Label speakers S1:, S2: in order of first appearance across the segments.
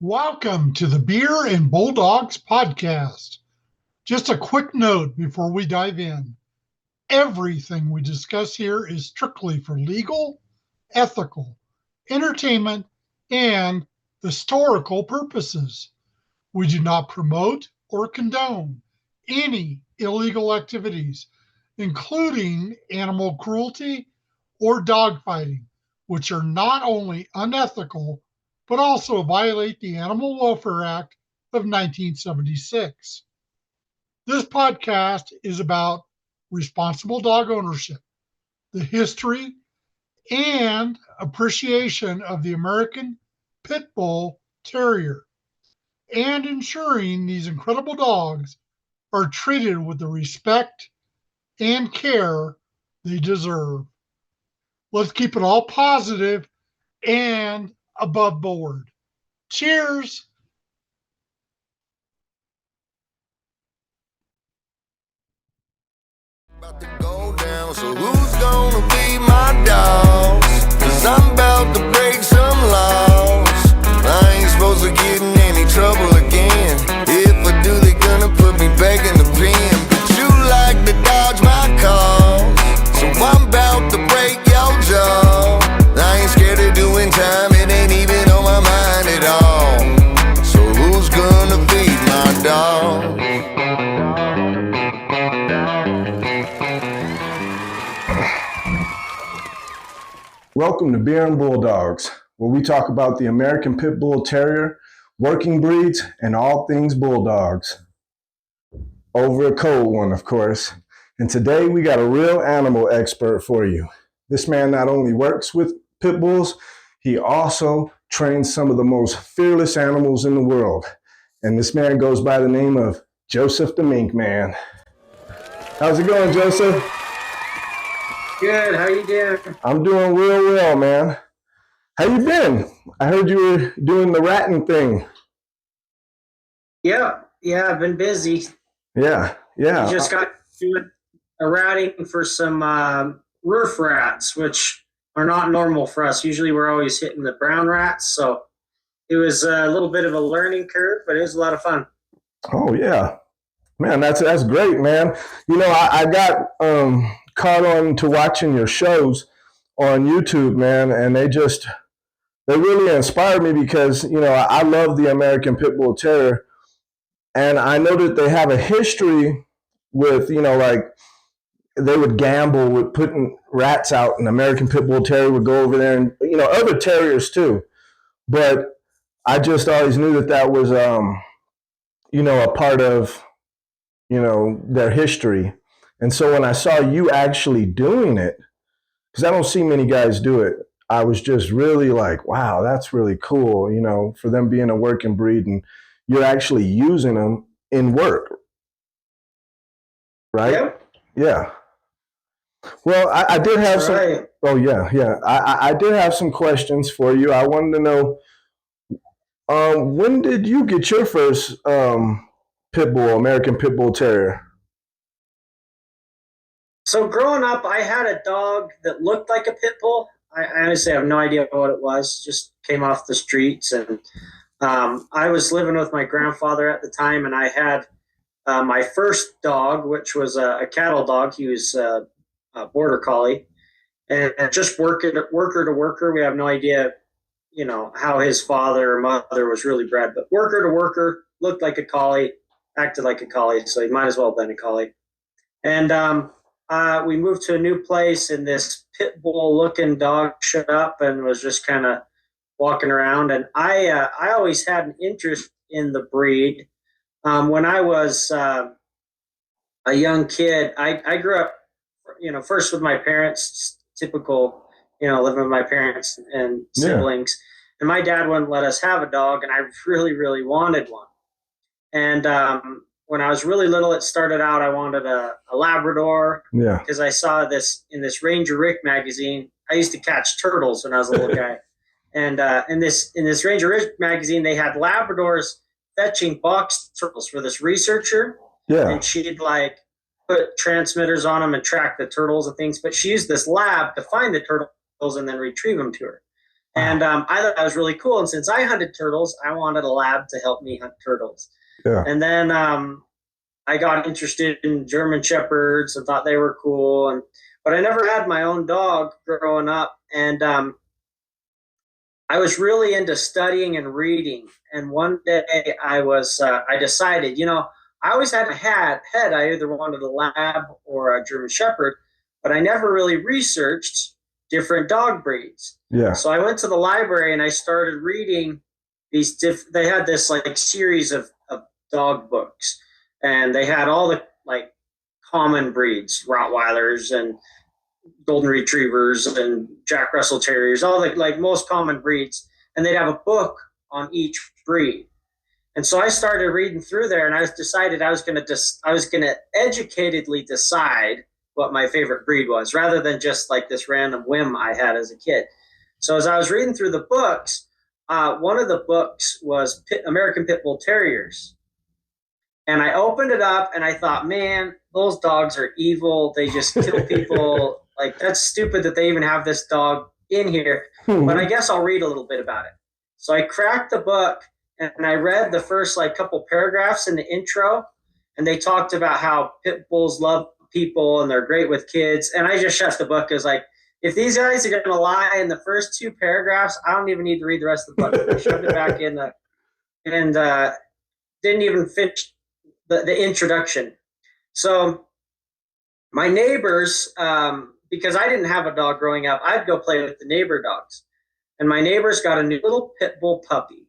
S1: Welcome to the Beer N Bulldogs podcast. Just a quick note before we dive in. Everything we discuss here is strictly for legal, ethical, entertainment, and historical purposes. We do not promote or condone any illegal activities, including animal cruelty or dogfighting, which are not only unethical, but also violate the Animal Welfare Act of 1976. This podcast is about responsible dog ownership, the history and appreciation of the American Pit Bull Terrier, and ensuring these incredible dogs are treated with the respect and care they deserve. Let's keep it all positive and above board. Cheers.
S2: About to go down, so who's gonna be my dogs? Cause I'm about to break some laws. I ain't supposed to get in any trouble again. If I do, they gonna put me back in the pen. But you like to dodge my calls, so I'm about to break your jaw. I ain't scared of doing time, it ain't even on my mind at all. So who's gonna feed my dog?
S3: Welcome to Beer N Bulldogs, where we talk about the American Pit Bull Terrier, working breeds, and all things bulldogs. Over a cold one, of course. And today we got a real animal expert for you. This man not only works with pit bulls, he also trains some of the most fearless animals in the world. And this man goes by the name of Joseph the Mink Man. How's it going, Joseph?
S4: Good. How you doing?
S3: I'm doing real well, man. How you been? I heard you were doing the ratting thing.
S4: Yeah, I've been busy.
S3: Yeah.
S4: Just got doing a ratting for some roof rats, which are not normal for us. Usually we're always hitting the brown rats, so it was a little bit of a learning curve, but it was a lot of fun.
S3: Oh yeah, man, that's great, man. You know, I got caught on to watching your shows on YouTube, man, and they really inspired me because I love the American Pit Bull Terrier, and I know that they have a history with like they would gamble with putting rats out, and American Pit Bull Terrier would go over there, and other terriers too. But I just always knew that was a part of their history. And so when I saw you actually doing it, because I don't see many guys do it, I was just really like, wow, that's really cool, for them being a working breed and you're actually using them in work. Right?
S4: Yep.
S3: Yeah. Well, I did have some.
S4: Right.
S3: Oh, yeah. I did have some questions for you. I wanted to know, when did you get your first pit bull, American Pit Bull Terrier?
S4: So growing up, I had a dog that looked like a pit bull. I honestly have no idea what it was. It just came off the streets, and I was living with my grandfather at the time, and I had my first dog, which was a cattle dog. He was a border collie, and just worker to worker. We have no idea, how his father or mother was really bred, but worker to worker, looked like a collie, acted like a collie, so he might as well have been a collie. And we moved to a new place, and this pit bull looking dog showed up and was just kind of walking around. And I always had an interest in the breed. When I was a young kid, I grew up, first with my parents, typical, living with my parents and siblings. Yeah. And my dad wouldn't let us have a dog, and I really, really wanted one. And when I was really little, it started out, I wanted a Labrador. Yeah. Because I saw this in this Ranger Rick magazine. I used to catch turtles when I was a little guy. And in this Ranger Rick magazine, they had Labradors fetching box turtles for this researcher. Yeah. And she'd put transmitters on them and track the turtles and things. But she used this lab to find the turtles and then retrieve them to her. And I thought that was really cool. And since I hunted turtles, I wanted a lab to help me hunt turtles.
S3: Yeah.
S4: And then I got interested in German Shepherds and thought they were cool. But I never had my own dog growing up. And I was really into studying and reading. And one day I decided, I always had a head. I either wanted a lab or a German Shepherd, but I never really researched different dog breeds.
S3: Yeah.
S4: So I went to the library and I started reading these they had this like series of dog books, and they had all the like common breeds, Rottweilers and Golden Retrievers and Jack Russell Terriers, all the like most common breeds, and they'd have a book on each breed. And so I started reading through there, and I decided I was going to educatedly decide what my favorite breed was, rather than just like this random whim I had as a kid. So as I was reading through the books, one of the books was American Pit Bull Terriers. And I opened it up and I thought, man, those dogs are evil. They just kill people. Like, that's stupid that they even have this dog in here. But I guess I'll read a little bit about it. So I cracked the book and I read the first like couple paragraphs in the intro. And they talked about how pit bulls love people and they're great with kids. And I just shut the book. As like, if these guys are going to lie in the first two paragraphs, I don't even need to read the rest of the book. I shoved it back in and didn't even finish the introduction. So my neighbors, because I didn't have a dog growing up, I'd go play with the neighbor dogs. And my neighbors got a new little pit bull puppy.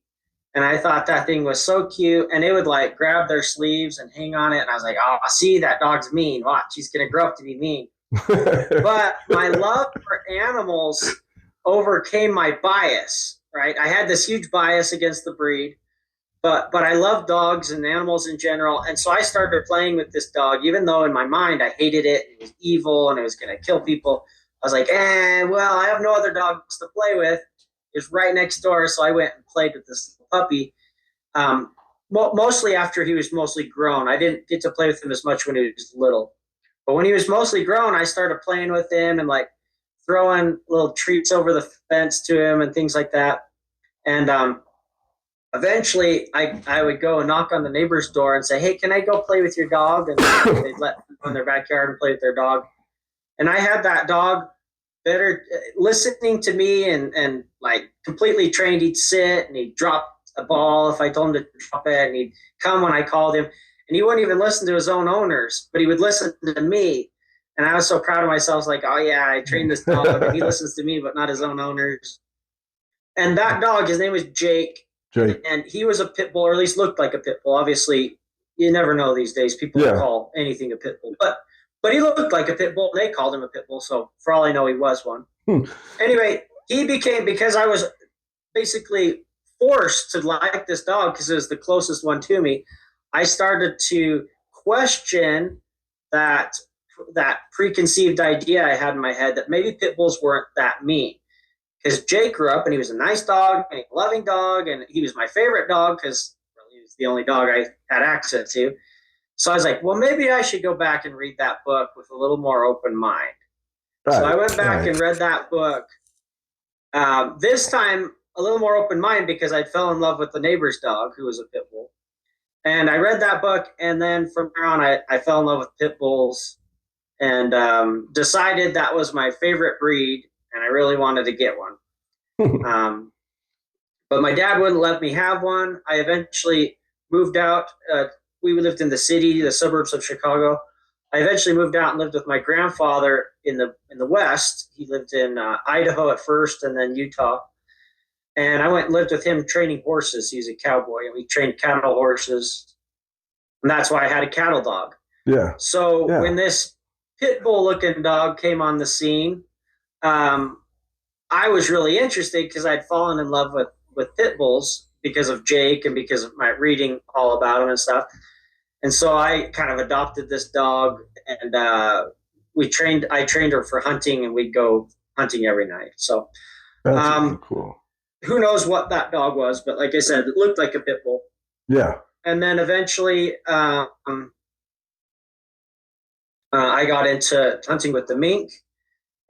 S4: And I thought that thing was so cute. And it would like grab their sleeves and hang on it. And I was like, oh, see, that dog's mean. Watch, he's going to grow up to be mean. But my love for animals overcame my bias, right? I had this huge bias against the breed. But I love dogs and animals in general. And so I started playing with this dog, even though in my mind I hated it. It was evil and it was going to kill people. I was like, well, I have no other dogs to play with. It's right next door. So I went and played with this puppy, mostly after he was mostly grown. I didn't get to play with him as much when he was little. But when he was mostly grown, I started playing with him and like throwing little treats over the fence to him and things like that. And eventually, I would go and knock on the neighbor's door and say, hey, can I go play with your dog? And they'd let me go in their backyard and play with their dog. And I had that dog better listening to me and like completely trained. He'd sit and he'd drop a ball if I told him to drop it. And he'd come when I called him. And he wouldn't even listen to his own owners, but he would listen to me. And I was so proud of myself. I was like, oh, yeah, I trained this dog. And he listens to me, but not his own owners. And that dog, his name was Jake. And he was a pit bull, or at least looked like a pit bull. Obviously, you never know these days. People call anything a pit bull. But he looked like a pit bull. They called him a pit bull. So for all I know, he was one. Anyway, he became, because I was basically forced to like this dog because it was the closest one to me, I started to question that preconceived idea I had in my head that maybe pit bulls weren't that mean. Because Jake grew up and he was a nice dog and a loving dog, and he was my favorite dog because he was the only dog I had access to. So I was like, well, maybe I should go back and read that book with a little more open mind. Right, so I went back and read that book. This time, a little more open mind because I fell in love with the neighbor's dog, who was a pit bull. And I read that book, and then from there on, I fell in love with pit bulls and decided that was my favorite breed, and I really wanted to get one. But my dad wouldn't let me have one. I eventually moved out. We lived in the city, the suburbs of Chicago. I eventually moved out and lived with my grandfather in the West. He lived in Idaho at first and then Utah. And I went and lived with him training horses. He was a cowboy, and we trained cattle horses. And that's why I had a cattle dog.
S3: Yeah.
S4: So when this pit bull looking dog came on the scene, I was really interested because I'd fallen in love with pit bulls because of Jake and because of my reading all about him and stuff. And so I kind of adopted this dog, and I trained her for hunting, and we'd go hunting every night. So
S3: that's really cool.
S4: Who knows what that dog was, but like I said, it looked like a pit bull.
S3: Yeah.
S4: And then eventually I got into hunting with the mink.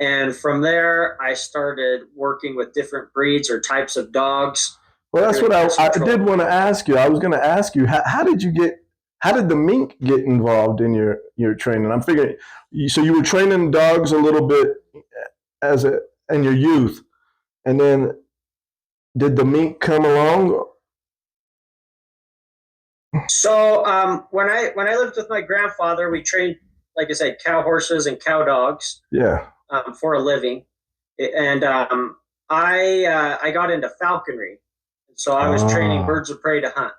S4: And from there, I started working with different breeds or types of dogs.
S3: Well, that's what I did want to ask you. I was going to ask you, how did the mink get involved in your training? I'm figuring, so you were training dogs a little bit in your youth, and then did the mink come along?
S4: So when I lived with my grandfather, we trained, like I said, cow horses and cow dogs.
S3: Yeah.
S4: For a living, and I got into falconry, so I was training birds of prey to hunt.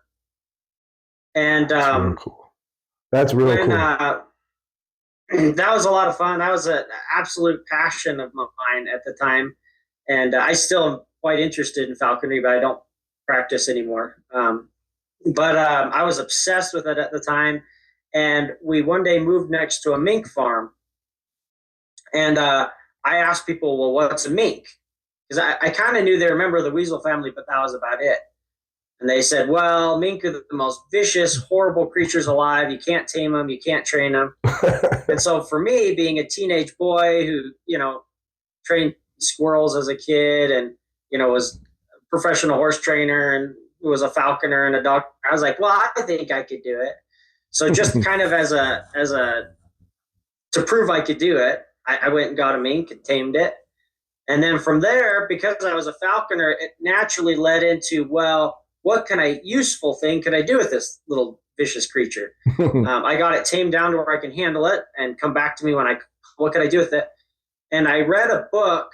S4: And
S3: that's real cool. That's real cool.
S4: That was a lot of fun. That was an absolute passion of mine at the time, and I still am quite interested in falconry, but I don't practice anymore. But I was obsessed with it at the time, and we one day moved next to a mink farm. And I asked people, well, what's a mink? Because I kind of knew they were a member of the weasel family, but that was about it. And they said, well, mink are the most vicious, horrible creatures alive. You can't tame them. You can't train them. And so for me, being a teenage boy who, trained squirrels as a kid and, was a professional horse trainer and was a falconer and a dog, I was like, well, I think I could do it. So just kind of to prove I could do it, I went and got a mink and tamed it. And then from there, because I was a falconer, it naturally led into, well, what useful thing could I do with this little vicious creature? I got it tamed down to where I can handle it and come back to me what could I do with it? And I read a book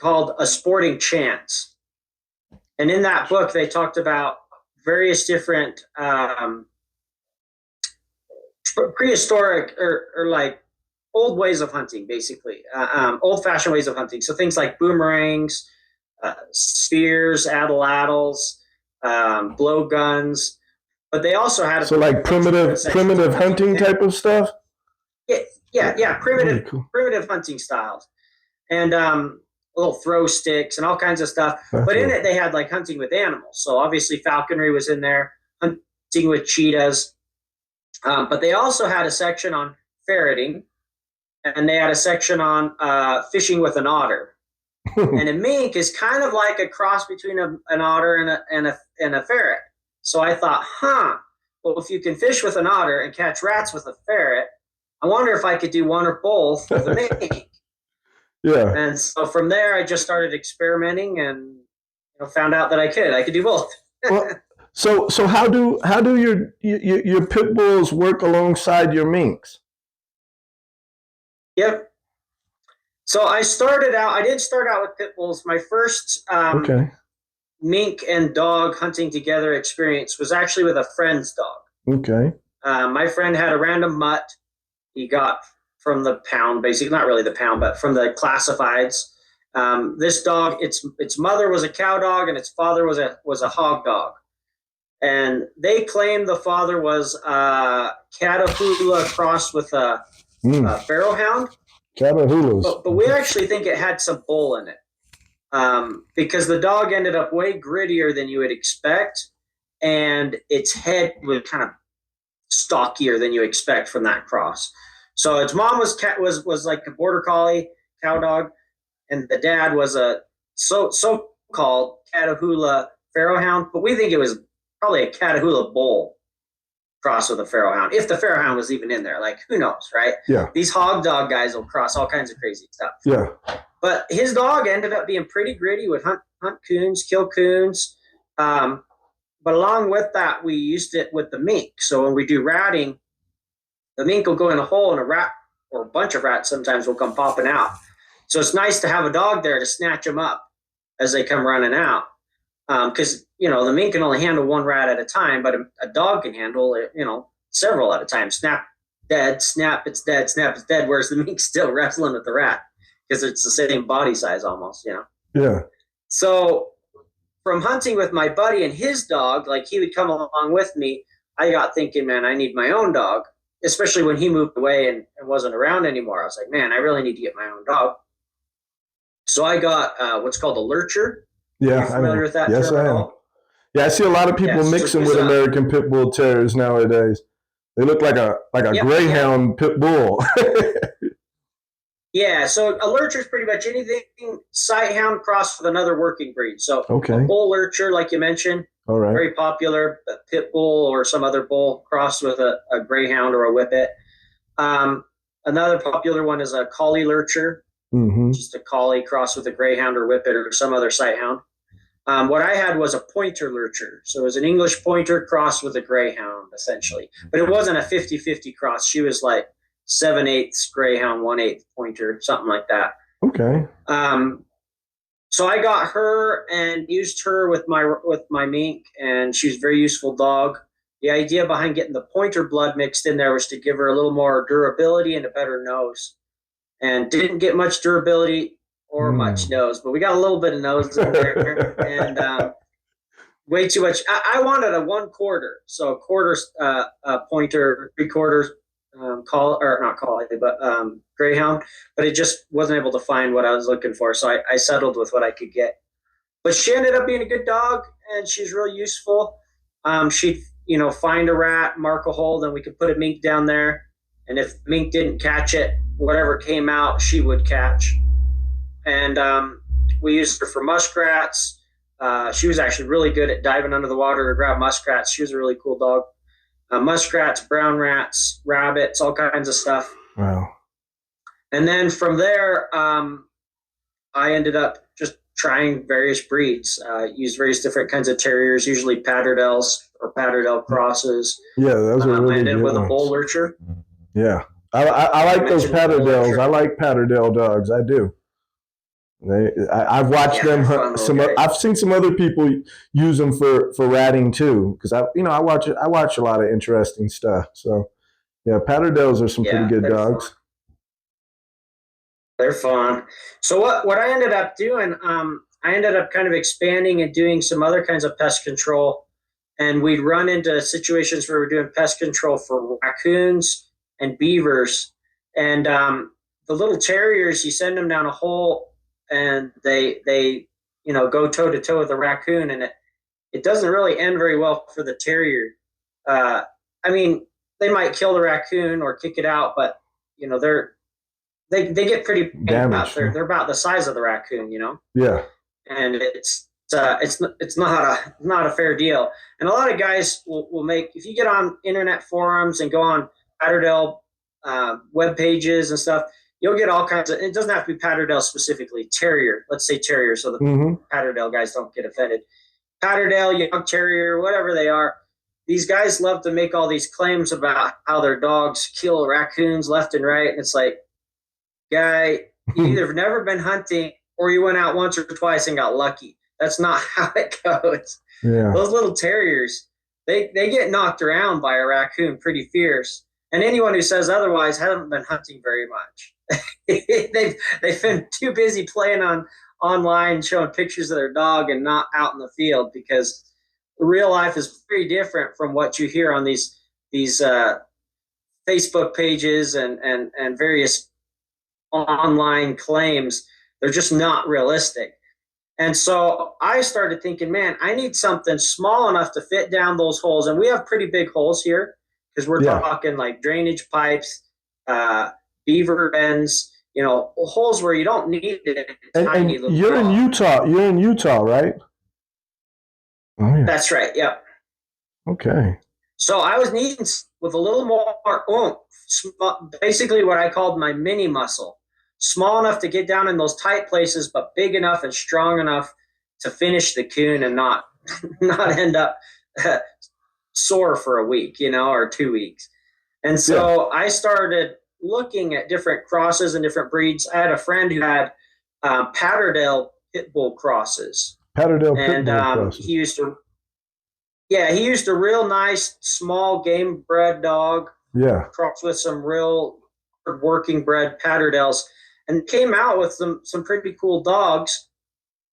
S4: called A Sporting Chance. And in that book, they talked about various different prehistoric or like old ways of hunting, basically, old-fashioned ways of hunting. So things like boomerangs, spears, atlatls, blowguns, but they also had
S3: primitive hunting type of stuff.
S4: Yeah, primitive hunting styles, and little throw sticks and all kinds of stuff. But in it, they had like hunting with animals. So obviously, falconry was in there, hunting with cheetahs. But they also had a section on ferreting. And they had a section on fishing with an otter. And a mink is kind of like a cross between an otter and a ferret. So I thought, well, if you can fish with an otter and catch rats with a ferret, I wonder if I could do one or both with a mink.
S3: Yeah.
S4: And so from there, I just started experimenting and found out that I could do both.
S3: Well, so how do your pit bulls work alongside your minks?
S4: Yep. So I did start out with pit bulls. My first mink and dog hunting together experience was actually with a friend's dog. Okay. My friend had a random mutt he got from the pound, basically, not really the pound, but from the classifieds. This dog, its mother was a cow dog and its father was a hog dog. And they claimed the father was Catahoula crossed with a Pharaoh hound.
S3: Catahoulas.
S4: But we actually think it had some bull in it because the dog ended up way grittier than you would expect, and its head was kind of stockier than you expect from that cross. So its mom was like a border collie cow dog, and the dad was a so-called Catahoula Pharaoh hound, but we think it was probably a Catahoula bull cross with a Pharaoh hound, if the Pharaoh hound was even in there. Like, who knows, right?
S3: Yeah.
S4: These hog dog guys will cross all kinds of crazy stuff.
S3: Yeah.
S4: But his dog ended up being pretty gritty, would hunt coons, kill coons. But along with that, we used it with the mink. So when we do ratting, the mink will go in a hole and a rat or a bunch of rats sometimes will come popping out. So it's nice to have a dog there to snatch them up as they come running out. Because, the mink can only handle one rat at a time, but a dog can handle, several at a time. Snap, dead, snap, it's dead, snap, it's dead, whereas the mink's still wrestling with the rat because it's the same body size almost,
S3: Yeah.
S4: So from hunting with my buddy and his dog, like he would come along with me, I got thinking, man, I need my own dog, especially when he moved away and wasn't around anymore. I was like, man, I really need to get my own dog. So I got what's called a lurcher.
S3: Yeah,
S4: Are you familiar with that?
S3: Yes, I am. Yeah, I see a lot of people mixing with American Pit Bull Terriers nowadays. They look like a Greyhound Pit Bull.
S4: Yeah, so a lurcher is pretty much anything sighthound crossed with another working breed. So a
S3: Okay.
S4: bull lurcher, like you mentioned,
S3: All right.
S4: very popular. A pit bull or some other bull crossed with a greyhound or a whippet. Another popular one is a collie lurcher, just a collie crossed with a greyhound or whippet or some other sighthound. What I had was a pointer lurcher. So it was an English pointer crossed with a greyhound, essentially. But it wasn't a 50-50 cross. She was like 7/8 greyhound, 1/8 pointer, something like that.
S3: Okay.
S4: So I got her and used her with my mink, and she's a very useful dog. The idea behind getting the pointer blood mixed in there was to give her a little more durability and a better nose. And didn't get much durability or much nose, but we got a little bit of nose in there, and way too much. I wanted a 1/4, so a quarter pointer, 3/4 call or not collie, but greyhound. But it just wasn't able to find what I was looking for, so I settled with what I could get. But she ended up being a good dog, and she's real useful. She'd find a rat, mark a hole, then we could put a mink down there, and if the mink didn't catch it, whatever came out, she would catch. And we used her for muskrats. She was actually really good at diving under the water to grab muskrats. She was a really cool dog. Muskrats, brown rats, rabbits, all kinds of stuff.
S3: Wow.
S4: And then from there, I ended up just trying various breeds, used various different kinds of terriers, usually Patterdales or Patterdale crosses.
S3: Yeah, those are really
S4: ended
S3: good
S4: with
S3: ones.
S4: a bull lurcher.
S3: Yeah. I like those Patterdales. I like Patterdale dogs. I do. I've watched them. I've seen some other people use them for ratting too, because I watch a lot of interesting stuff. So yeah, Patterdales are some pretty good dogs.
S4: Fun. They're fun. So what I ended up doing, I ended up kind of expanding and doing some other kinds of pest control, and we'd run into situations where we're doing pest control for raccoons and beavers, and the little terriers. You send them down a hole, and they go toe to toe with the raccoon, and it doesn't really end very well for the terrier. I mean, they might kill the raccoon or kick it out, but they get pretty
S3: damaged.
S4: They're about the size of the raccoon,
S3: Yeah.
S4: And it's not a fair deal. And a lot of guys will make, if you get on internet forums and go on Patterdale web pages and stuff, you'll get all kinds of, it doesn't have to be Patterdale specifically, terrier. Let's say terrier, so the Patterdale guys don't get offended. Patterdale, young terrier, whatever they are. These guys love to make all these claims about how their dogs kill raccoons left and right. And it's like, guy, you either have never been hunting or you went out once or twice and got lucky. That's not how it goes.
S3: Yeah.
S4: Those little terriers, they get knocked around by a raccoon pretty fierce. And anyone who says otherwise hasn't been hunting very much. They've been too busy playing online, showing pictures of their dog and not out in the field, because real life is very different from what you hear on these Facebook pages and various online claims. They're just not realistic. And so I started thinking, man, I need something small enough to fit down those holes. And we have pretty big holes here, because we're talking like drainage pipes, beaver bends, holes where you don't need it.
S3: And you're in Utah. You're in Utah, right? Oh, yeah.
S4: That's right. Yep.
S3: Okay.
S4: So I was needing with a little more oomph, basically what I called my mini muscle. Small enough to get down in those tight places, but big enough and strong enough to finish the coon and not end up sore for a week, or 2 weeks. And so I started looking at different crosses and different breeds. I had a friend who had Patterdale Pit Bull crosses.
S3: Patterdale Pit Bull crosses.
S4: He used a real nice small game bred dog.
S3: Yeah.
S4: Crossed with some real working bred Patterdales, and came out with some pretty cool dogs.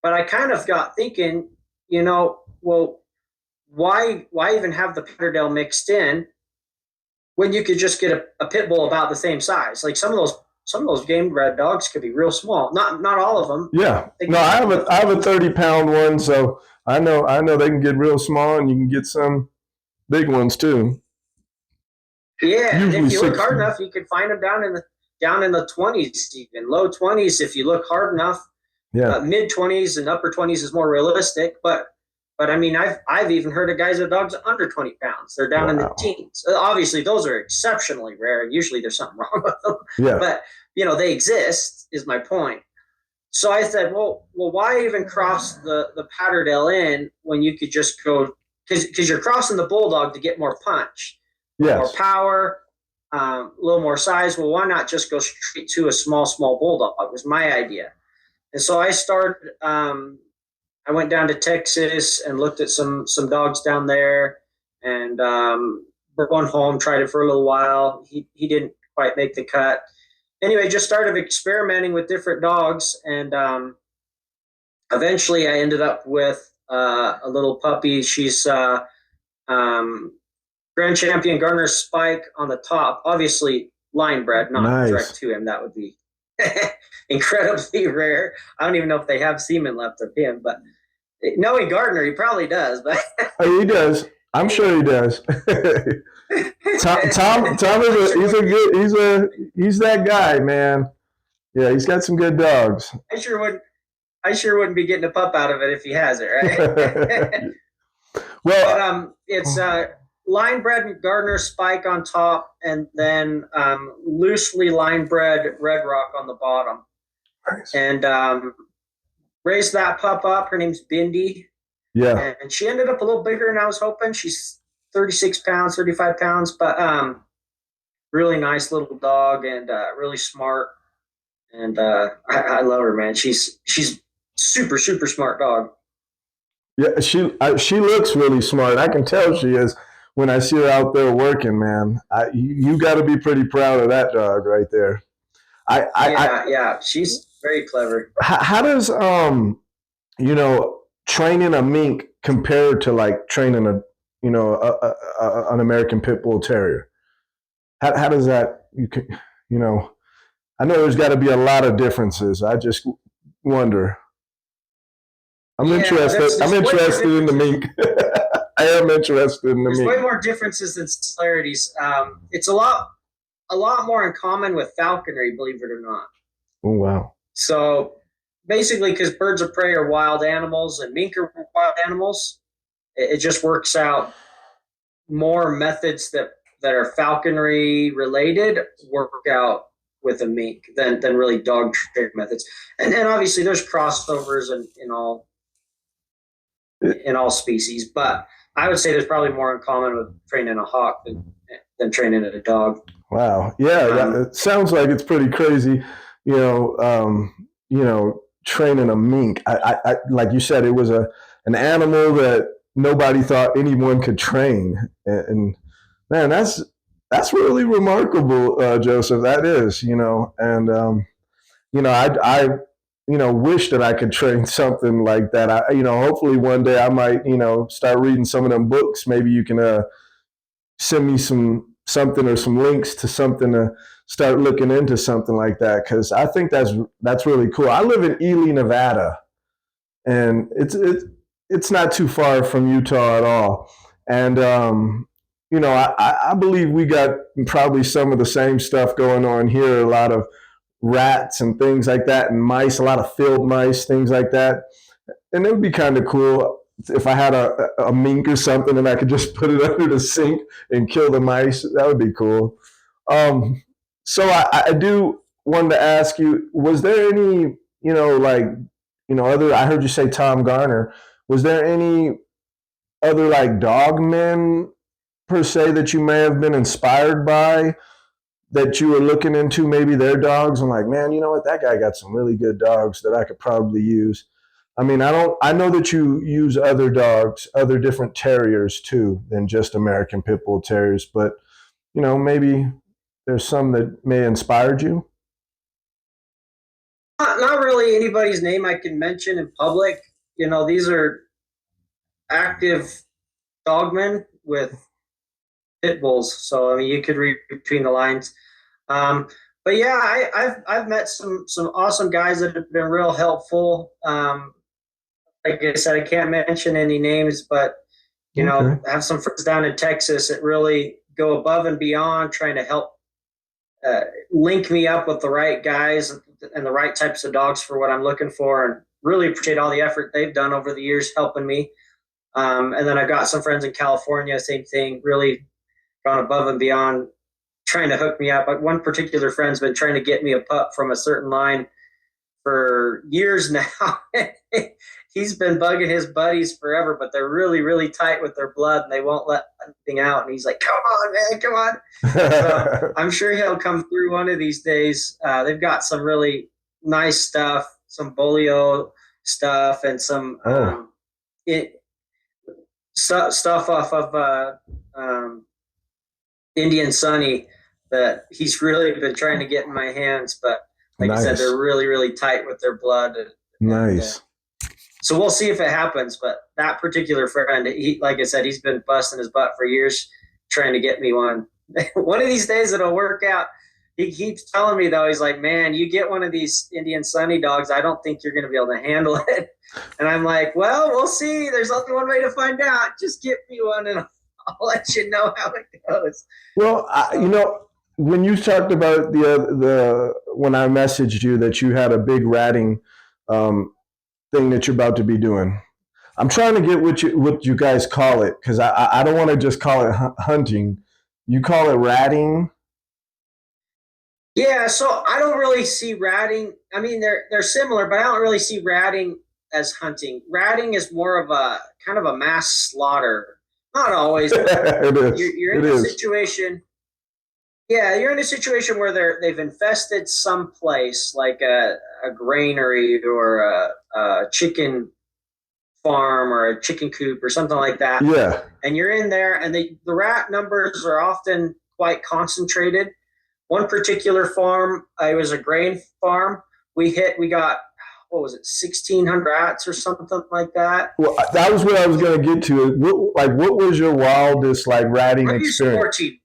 S4: But I kind of got thinking, well, why even have the Patterdale mixed in when you could just get a pit bull about the same size? Like some of those game bred dogs could be real small. Not all of them.
S3: Yeah. No, I have a 30-pound one, so I know they can get real small, and you can get some big ones too.
S4: Yeah, and if you look hard enough, you could find them down down in the 20s, even low 20s if you look hard enough.
S3: Yeah.
S4: Mid 20s and upper 20s is more realistic, but I mean, I've even heard of guys with dogs under 20 pounds. They're down in the teens. Obviously, those are exceptionally rare, and usually there's something wrong with them.
S3: Yeah.
S4: But they exist. Is my point. So I said, well, why even cross the Patterdale Inn when you could just go, because you're crossing the Bulldog to get more punch, more power, a little more size. Well, why not just go straight to a small Bulldog? Was my idea. And so I started. I went down to Texas and looked at some dogs down there, and brought one home. Tried it for a little while. He didn't quite make the cut. Anyway, just started experimenting with different dogs, and eventually I ended up with a little puppy. She's Grand Champion Garner Spike on the top, obviously line bred, not direct to him. That would be incredibly rare. I don't even know if they have semen left of him, but knowing Gardner, he probably does. But
S3: oh, he does. I'm sure he does. Tom he's that guy, man. Yeah, he's got some good dogs.
S4: I sure wouldn't be getting a pup out of it if he has it, right? Well, but it's line bred Gardner Spike on top, and then loosely line bred Red Rock on the bottom.
S3: Nice.
S4: And raised that pup up. Her name's Bindy.
S3: Yeah.
S4: And she ended up a little bigger than I was hoping. She's 36 pounds, 35 pounds, but really nice little dog, and really smart. And I love her, man. She's super, super smart dog.
S3: Yeah, she looks really smart. I can tell she is when I see her out there working, man. You got to be pretty proud of that dog right there.
S4: Yeah, she's very clever.
S3: How does training a mink compare to like training an American Pit Bull Terrier? How does that I know there's got to be a lot of differences. I just wonder. I'm interested in the mink. I am interested in the mink.
S4: There's way more differences than similarities. It's a lot more in common with falconry, believe it or not.
S3: Oh, wow.
S4: So basically, because birds of prey are wild animals and mink are wild animals, it just works out more methods that are falconry related work out with a mink than really dog training methods. And then obviously there's crossovers in all species, but I would say there's probably more in common with training a hawk than training a dog.
S3: Wow. Yeah. It sounds like it's pretty crazy, training a mink. I like you said, it was an animal that nobody thought anyone could train. And man, that's really remarkable, Joseph. That is, I wish that I could train something like that. Hopefully one day I might, start reading some of them books. Maybe you can send me something or some links to something to start looking into something like that, because I think that's really cool. I live in Ely, Nevada, and it's not too far from Utah at all. And I believe we got probably some of the same stuff going on here. A lot of rats and things like that, and mice, a lot of field mice, things like that. And it would be kind of cool if I had a mink or something and I could just put it under the sink and kill the mice. That would be cool. So I do want to ask you, was there any, other, I heard you say Tom Garner, was there any other like dog men per se that you may have been inspired by, that you were looking into maybe their dogs and like, man, you know what, that guy got some really good dogs that I could probably use? I mean, I know that you use other dogs, other different terriers too than just American Pit Bull Terriers, but maybe there's some that may have inspired you.
S4: Not really anybody's name I can mention in public. These are active dogmen with pit bulls, so I mean you could read between the lines. But yeah, I've met some awesome guys that have been real helpful. Like I said, I can't mention any names, but I have some friends down in Texas that really go above and beyond trying to help link me up with the right guys and the right types of dogs for what I'm looking for, and really appreciate all the effort they've done over the years helping me. And then I've got some friends in California, same thing, really gone above and beyond trying to hook me up. One particular friend's been trying to get me a pup from a certain line for years now. He's been bugging his buddies forever, but they're really, really tight with their blood and they won't let anything out. And he's like, come on, man, come on. So I'm sure he'll come through one of these days. They've got some really nice stuff, some bolio stuff and some stuff off of Indian Sunny that he's really been trying to get in my hands. But like I said, they're really, really tight with their blood.
S3: Nice.
S4: So we'll see if it happens. But that particular friend, he, like I said, he's been busting his butt for years trying to get me one. One of these days it'll work out. He keeps telling me, though, he's like, man, you get one of these Indian Sunny dogs, I don't think you're going to be able to handle it. And I'm like, well, we'll see. There's only one way to find out. Just get me one and I'll let you know how it goes.
S3: Well, you know, when you talked about the when I messaged you that you had a big ratting thing that you're about to be doing, I'm trying to get what you guys call it, because I don't want to just call it hunting. You call it ratting?
S4: Yeah, so I don't really see ratting. I mean, they're similar, but I don't really see ratting as hunting. Ratting is more of a kind of a mass slaughter. Not always, but
S3: It is.
S4: You're in a situation. Yeah, you're in a situation where they've infested some place like a granary or a chicken farm or a chicken coop or something like that.
S3: Yeah.
S4: And you're in there, and the rat numbers are often quite concentrated. One particular farm, it was a grain farm. We got, what was it, 1,600 rats or something like that.
S3: Well, that was what I was going to get to. What was your wildest ratting experience?
S4: 14.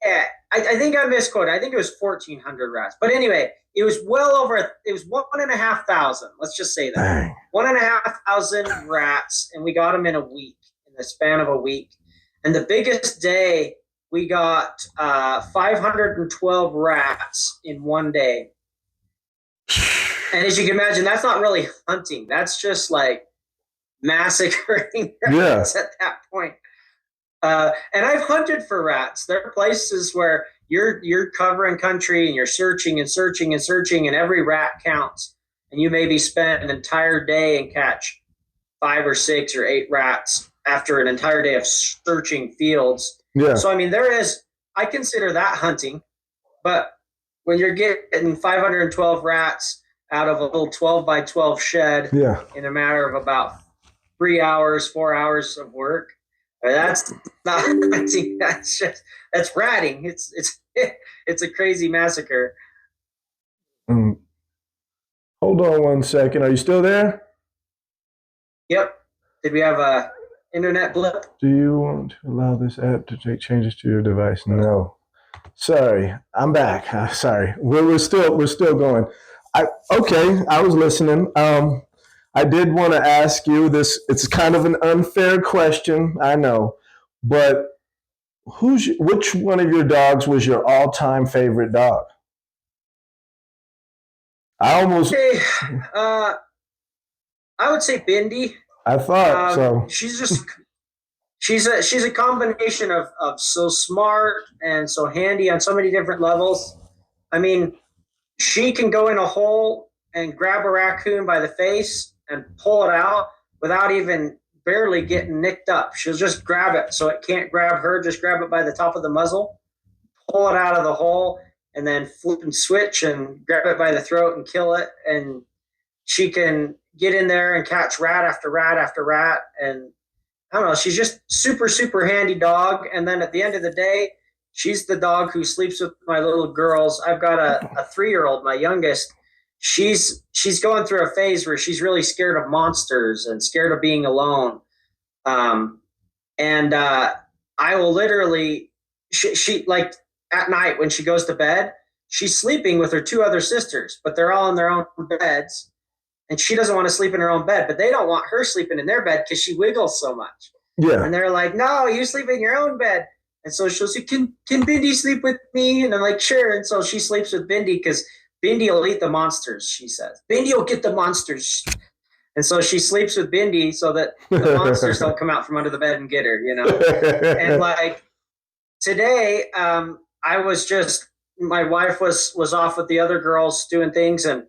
S4: Yeah, I think I misquoted. I think it was 1,400 rats. But anyway, it was well over. It was 1,500. Let's just say that.
S3: Dang.
S4: 1,500 rats, and we got them in a week, in the span of a week. And the biggest day, we got 512 rats in one day. And as you can imagine, that's not really hunting. That's just like massacring rats at that point. And I've hunted for rats. There are places where you're covering country and you're searching and searching and searching, and every rat counts. And you maybe spend an entire day and catch 5 or 6 or 8 rats after an entire day of searching fields.
S3: Yeah.
S4: So, I mean, I consider that hunting. But when you're getting 512 rats out of a little 12 by 12 shed in a matter of about 4 hours of work, that's not hunting. That's ratting. It's a crazy massacre.
S3: Hold on one second. Are you still there?
S4: Yep. Did we have a internet blip?
S3: Do you want to allow this app to make changes to your device? No. Sorry, I'm back. Sorry, we're still going. I was listening. I did want to ask you this. It's kind of an unfair question, I know, but which one of your dogs was your all-time favorite dog? I would
S4: say Bindy.
S3: I thought so.
S4: She's a combination of so smart and so handy on so many different levels. I mean, she can go in a hole and grab a raccoon by the face and pull it out without even barely getting nicked up. She'll just grab it so it can't grab her, just grab it by the top of the muzzle, pull it out of the hole, and then flip and switch and grab it by the throat and kill it. And she can get in there and catch rat after rat after rat. And I don't know, she's just super, super handy dog. And then at the end of the day, she's the dog who sleeps with my little girls. I've got a 3-year-old, my youngest. She's going through a phase where she's really scared of monsters and scared of being alone. I will literally, she like at night when she goes to bed, she's sleeping with her 2 other sisters, but they're all in their own beds. And she doesn't want to sleep in her own bed, but they don't want her sleeping in their bed because she wiggles so much.
S3: Yeah.
S4: And they're like, no, you sleep in your own bed. And so she'll say, can Bindy sleep with me? And I'm like, sure. And so she sleeps with Bindy because Bindy will eat the monsters, she says. Bindy will get the monsters. And so she sleeps with Bindy so that the monsters don't come out from under the bed and get her, you know? And like today, I was just, my wife was off with the other girls doing things, and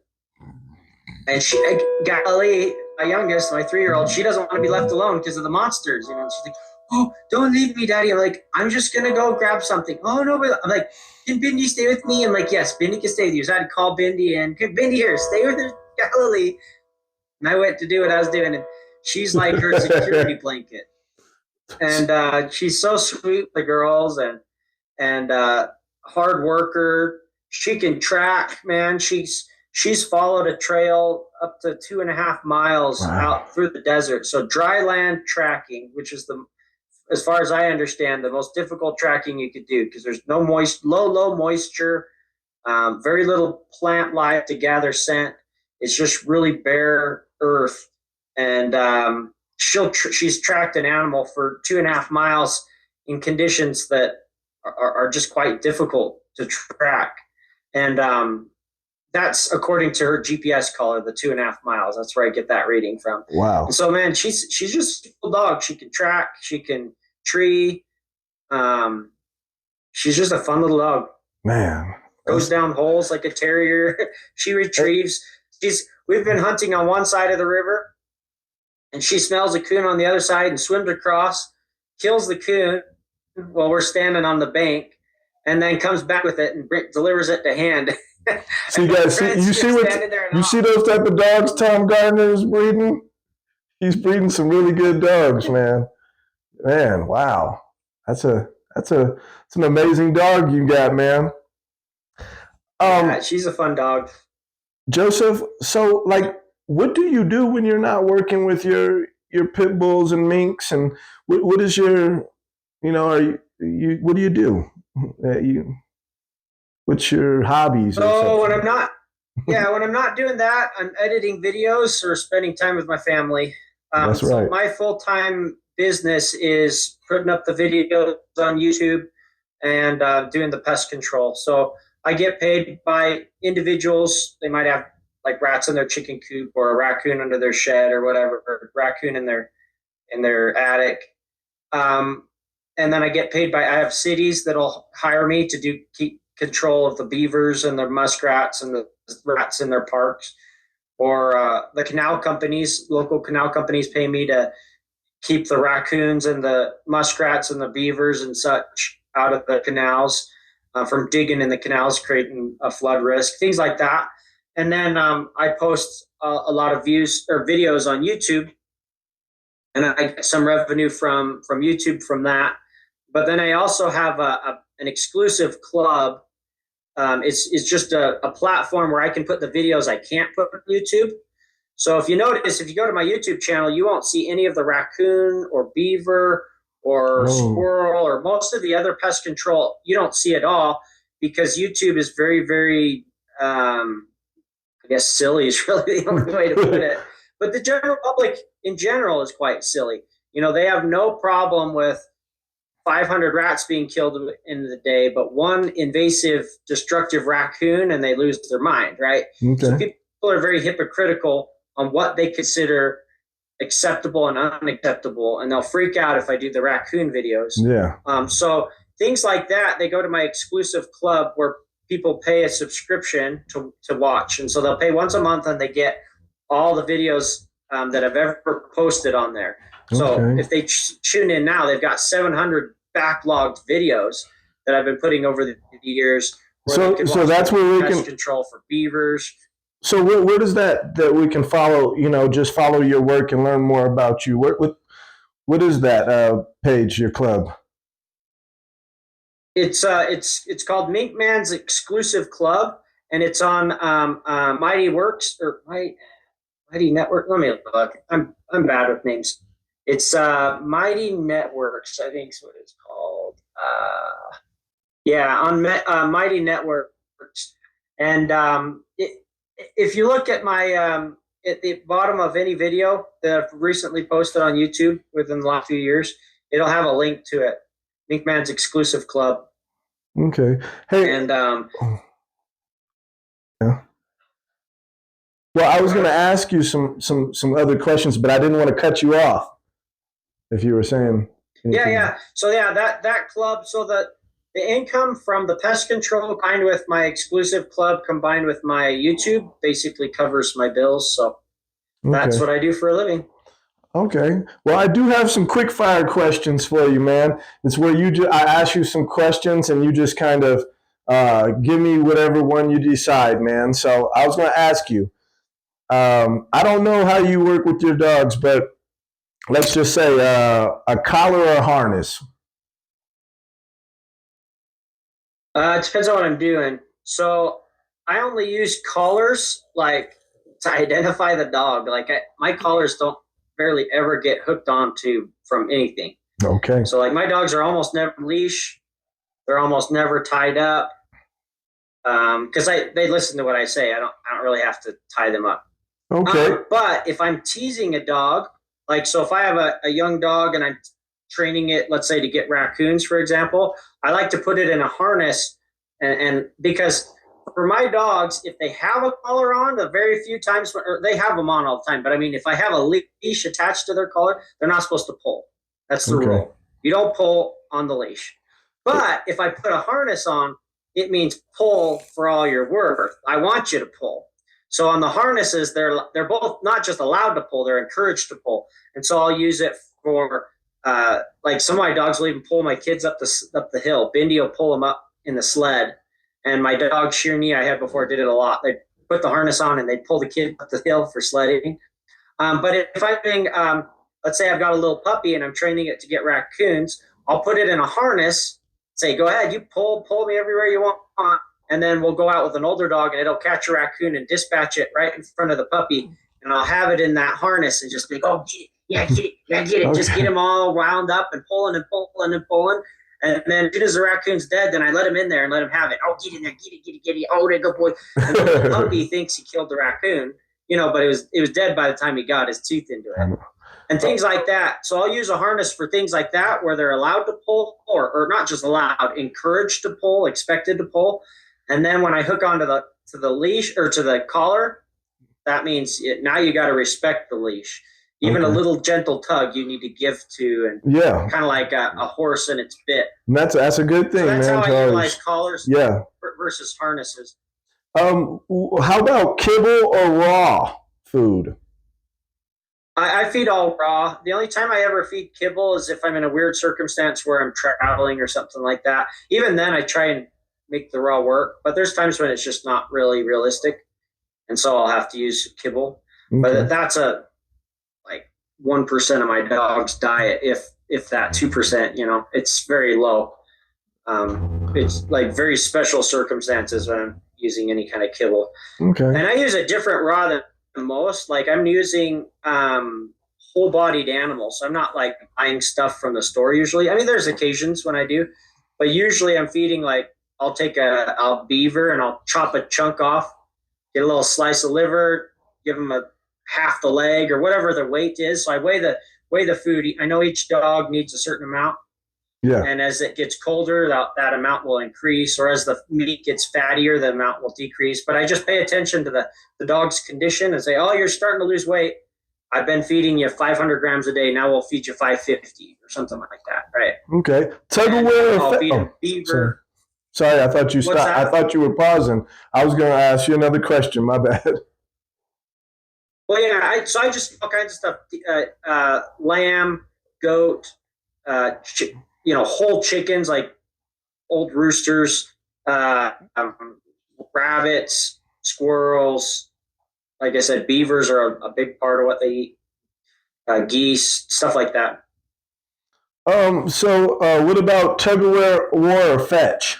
S4: she, Galilee, my youngest, my 3-year-old, she doesn't want to be left alone because of the monsters, you know? And she's like, oh, don't leave me, Daddy. I'm like, I'm just going to go grab something. Oh, no, but I'm like, can Bindy stay with me? I'm like, yes, Bindy can stay with you. So I had to call Bindy and, Bindy, here, stay with her, Galilee. And I went to do what I was doing, and she's like her security blanket. And she's so sweet, the girls, and hard worker. She can track, man. She's followed a trail up to 2.5 miles out through the desert. So dry land tracking, which is as far as I understand, the most difficult tracking you could do, because there's no low moisture, very little plant life to gather scent. It's just really bare earth, and she's tracked an animal for 2.5 miles in conditions that are just quite difficult to track, and that's according to her GPS collar, the 2.5 miles. That's where I get that reading from.
S3: Wow.
S4: And so, man, she's just a cool dog. She can track, she can tree. She's just a fun little dog.
S3: Man.
S4: Goes down holes like a terrier. She retrieves. We've been hunting on one side of the river, and she smells a coon on the other side and swims across, kills the coon while we're standing on the bank, and then comes back with it and delivers it to hand.
S3: See, guys, you see those type of dogs Tom Gardner is breeding? He's breeding some really good dogs, man. Man, wow. That's an amazing dog you got, man.
S4: Yeah, she's a fun dog.
S3: Joseph, so like, what do you do when you're not working with your pit bulls and minks? And what is your, what do you do? What's your hobbies?
S4: So when I'm not doing that, I'm editing videos or spending time with my family.
S3: That's right.
S4: So my full-time business is putting up the videos on YouTube and doing the pest control. So I get paid by individuals. They might have like rats in their chicken coop, or a raccoon under their shed, or whatever, or a raccoon in their attic. And then I get paid by, I have cities that'll hire me to keep control of the beavers and the muskrats and the rats in their parks. Or the canal companies, local canal companies pay me to keep the raccoons and the muskrats and the beavers and such out of the canals. From digging in the canals, creating a flood risk, things like that. And then I post a lot of views or videos on YouTube, and I get some revenue from YouTube from that. But then I also have an exclusive club. It's just a platform where I can put the videos I can't put on YouTube. So if you notice, if you go to my YouTube channel, you won't see any of the raccoon or beaver or squirrel or most of the other pest control. You don't see it all, because YouTube is very, very, I guess silly is really the only way to put it. But the general public in general is quite silly. They have no problem with 500 rats being killed in the day, but one invasive, destructive raccoon, and they lose their mind, right? Okay. So people are very hypocritical on what they consider acceptable and unacceptable, and they'll freak out if I do the raccoon videos.
S3: Yeah.
S4: So things like that, they go to my exclusive club where people pay a subscription to watch, and so they'll pay once a month, and they get all the videos that I've ever posted on there. So if they tune in now, they've got 700 backlogged videos that I've been putting over the years.
S3: So that's where we can
S4: control for beavers.
S3: So where does that we can follow, just follow your work and learn more about you? What is that page, your club?
S4: It's called Minkman's Exclusive Club, and it's on Mighty Works or Mighty Network. Let me look. I'm bad with names. It's Mighty Networks, I think is what it's called. On Mighty Networks, and if you look at my at the bottom of any video that I've recently posted on YouTube within the last few years, it'll have a link to it. Minkman's exclusive club.
S3: Okay. Hey.
S4: And
S3: yeah. Well, I was going to ask you some other questions, but I didn't want to cut you off. If you were saying anything.
S4: Yeah. So that club. So the income from the pest control combined with my exclusive club combined with my YouTube basically covers my bills. So that's what I do for a living.
S3: Okay. Well, I do have some quick fire questions for you, man. It's where I ask you some questions and you just kind of give me whatever one you decide, man. So I was going to ask you, I don't know how you work with your dogs, but let's just say a collar or a harness.
S4: It depends on what I'm doing. So I only use collars like to identify the dog. Like my collars don't barely ever get hooked onto from anything.
S3: Okay.
S4: So like my dogs are almost never leash. They're almost never tied up. Because they listen to what I say. I don't really have to tie them up.
S3: Okay.
S4: But if I'm teasing a dog, like so if I have a young dog and I'm training it, let's say to get raccoons, for example, I like to put it in a harness and because for my dogs, if they have a collar on, the very few times, or they have them on all the time, but I mean, if I have a leash attached to their collar, they're not supposed to pull. That's the rule. You don't pull on the leash. But if I put a harness on, it means pull for all you're worth. I want you to pull. So on the harnesses, they're both not just allowed to pull, they're encouraged to pull. And so I'll use it for like some of my dogs will even pull my kids up the hill. Bindy will pull them up in the sled. And my dog Sheerney, I had before, did it a lot. They put the harness on and they pull the kid up the hill for sledding. But if I'm doing, let's say I've got a little puppy and I'm training it to get raccoons, I'll put it in a harness, say, go ahead, you pull me everywhere you want. And then we'll go out with an older dog and it'll catch a raccoon and dispatch it right in front of the puppy. And I'll have it in that harness and just be, oh, get it. Yeah, get it. Yeah, get it. Okay. Just get him all wound up and pulling and pulling and pulling. And then as soon as the raccoon's dead, then I let him in there and let him have it. Oh, get in there, get it. Oh, there, good boy. And the puppy thinks he killed the raccoon, but it was dead by the time he got his tooth into it. And things like that. So I'll use a harness for things like that where they're allowed to pull or not just allowed, encouraged to pull, expected to pull. And then when I hook onto to the leash or to the collar, that means now you got to respect the leash. Even a little gentle tug you need to give to, and kind of like a horse and its bit.
S3: And that's a good thing, so
S4: that's
S3: man.
S4: How I utilize collars versus harnesses.
S3: How about kibble or raw food?
S4: I feed all raw. The only time I ever feed kibble is if I'm in a weird circumstance where I'm traveling or something like that. Even then, I try and make the raw work. But there's times when it's just not really realistic, and so I'll have to use kibble. Okay. But that's 1% of my dog's diet, if that 2%, it's very low. It's like very special circumstances when I'm using any kind of kibble. Okay. And I use a different raw than most. Like I'm using whole bodied animals. I'm not like buying stuff from the store usually. I mean, there's occasions when I do, but usually I'm feeding like I'll take a beaver and I'll chop a chunk off, get a little slice of liver, give them a half the leg or whatever the weight is. So I weigh the food. I know each dog needs a certain amount. Yeah. And as it gets colder, that amount will increase, or as the meat gets fattier, the amount will decrease. But I just pay attention to the dog's condition and say, oh, you're starting to lose weight. I've been feeding you 500 grams a day. Now we'll feed you 550 or something like that. Right.
S3: Okay. Tug of war.
S4: I'll feed a beaver.
S3: Sorry, I thought you stopped. I thought you were pausing. I was going to ask you another question. My bad.
S4: Well, yeah, I just all kinds of stuff: lamb, goat, whole chickens like old roosters, rabbits, squirrels. Like I said, beavers are a big part of what they eat. Geese, stuff like that.
S3: So what about tug of war or fetch?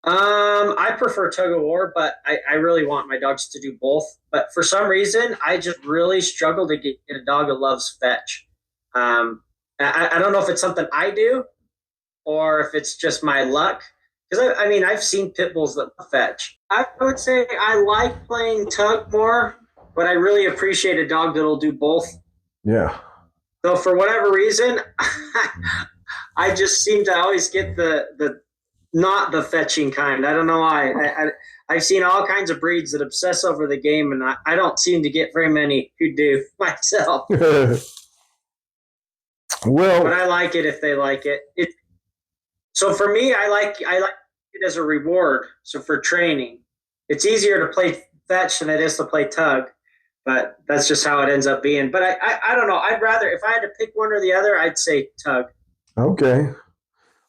S4: I prefer tug of war, but I really want my dogs to do both. But for some reason, I just really struggle to get a dog that loves fetch. I don't know if it's something I do or if it's just my luck. Because I've seen pit bulls that fetch. I would say I like playing tug more, but I really appreciate a dog that'll do both.
S3: Yeah.
S4: So for whatever reason, I just seem to always get the not the fetching kind. I don't know why. I've seen all kinds of breeds that obsess over the game, and I don't seem to get very many who do myself.
S3: Well,
S4: but I like it if they like it. So for me, I like it as a reward. So for training, it's easier to play fetch than it is to play tug. But that's just how it ends up being. But I don't know. I'd rather, if I had to pick one or the other, I'd say tug.
S3: okay.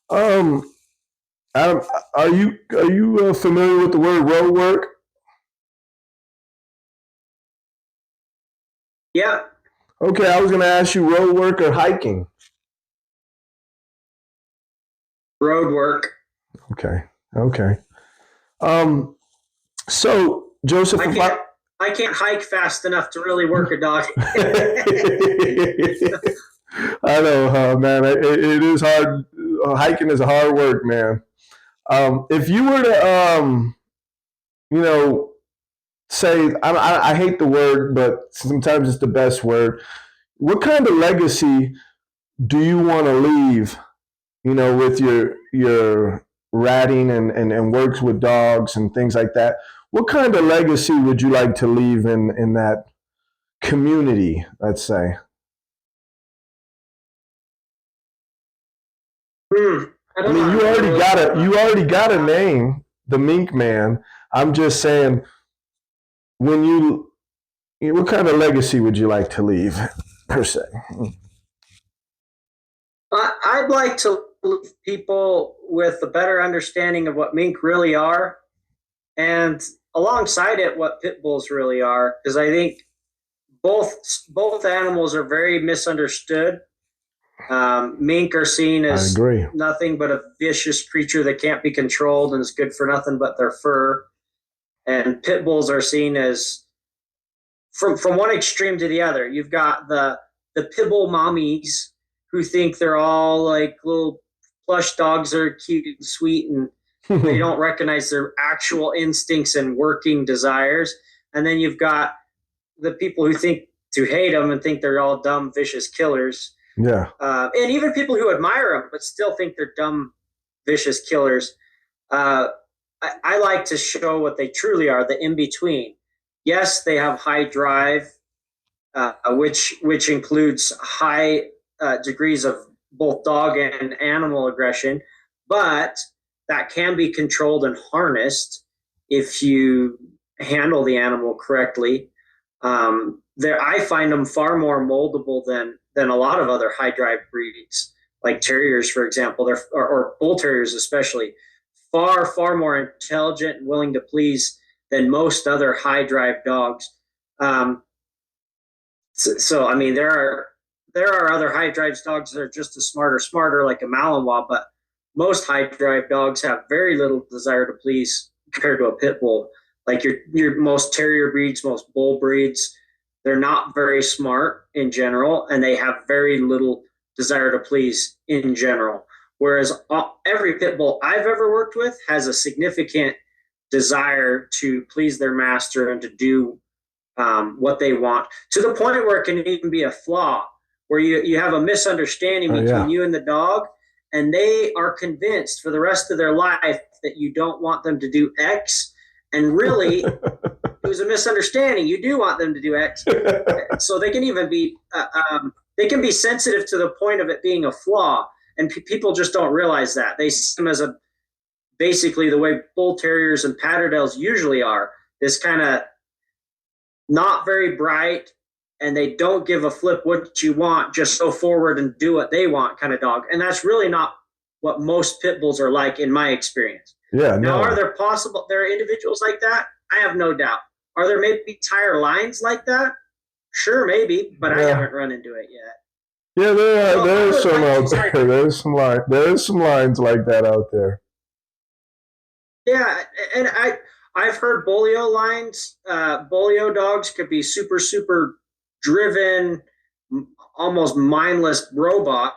S3: Adam, are you familiar with the word road work?
S4: Yeah.
S3: Okay, I was going to ask you road work or hiking.
S4: Road work.
S3: Okay. So Joseph,
S4: I can't hike fast enough to really work a dog.
S3: I know, man. It is hard. Hiking is hard work, man. If you were to, say, I hate the word, but sometimes it's the best word. What kind of legacy do you want to leave, with your ratting and works with dogs and things like that? What kind of legacy would you like to leave in that community, let's say? I mean, you already got a name, the Mink Man. I'm just saying, what kind of legacy would you like to leave, per se?
S4: I'd like to leave people with a better understanding of what mink really are, and alongside it, what pit bulls really are, because I think both animals are very misunderstood. Mink are seen as nothing but a vicious creature that can't be controlled and is good for nothing but their fur. And pit bulls are seen as, from one extreme to the other. You've got the pit bull mommies who think they're all like little plush dogs that are cute and sweet, and they don't recognize their actual instincts and working desires. And then you've got the people who hate them and think they're all dumb, vicious killers.
S3: Yeah.
S4: And even people who admire them but still think they're dumb, vicious killers. I like to show what they truly are, the in-between. Yes, they have high drive, which includes high degrees of both dog and animal aggression, but that can be controlled and harnessed if you handle the animal correctly. I find them far more moldable than a lot of other high drive breeds, like terriers, for example, or bull terriers especially. Far more intelligent and willing to please than most other high drive dogs. So I mean, there are other high drive dogs that are just as smarter, like a Malinois, but most high drive dogs have very little desire to please compared to a pit bull. Like your most terrier breeds, most bull breeds, they're not very smart in general, and they have very little desire to please in general. Whereas every pit bull I've ever worked with has a significant desire to please their master and to do what they want, to the point where it can even be a flaw, where you have a misunderstanding between you and the dog, and they are convinced for the rest of their life that you don't want them to do X, and really it was a misunderstanding. You do want them to do X. So they can even be sensitive to the point of it being a flaw. And people just don't realize that. They see them as basically the way bull terriers and patterdales usually are, this kind of not very bright, and they don't give a flip what you want, just go forward and do what they want kind of dog. And that's really not what most pit bulls are like, in my experience.
S3: Yeah.
S4: Now, are there individuals like that? I have no doubt. Are there maybe entire lines like that? Sure, maybe, but I haven't run into it yet.
S3: Yeah, there's some out there. There's some lines like that out there.
S4: Yeah, and I've heard bolio lines. Bolio dogs could be super, super driven, almost mindless robot,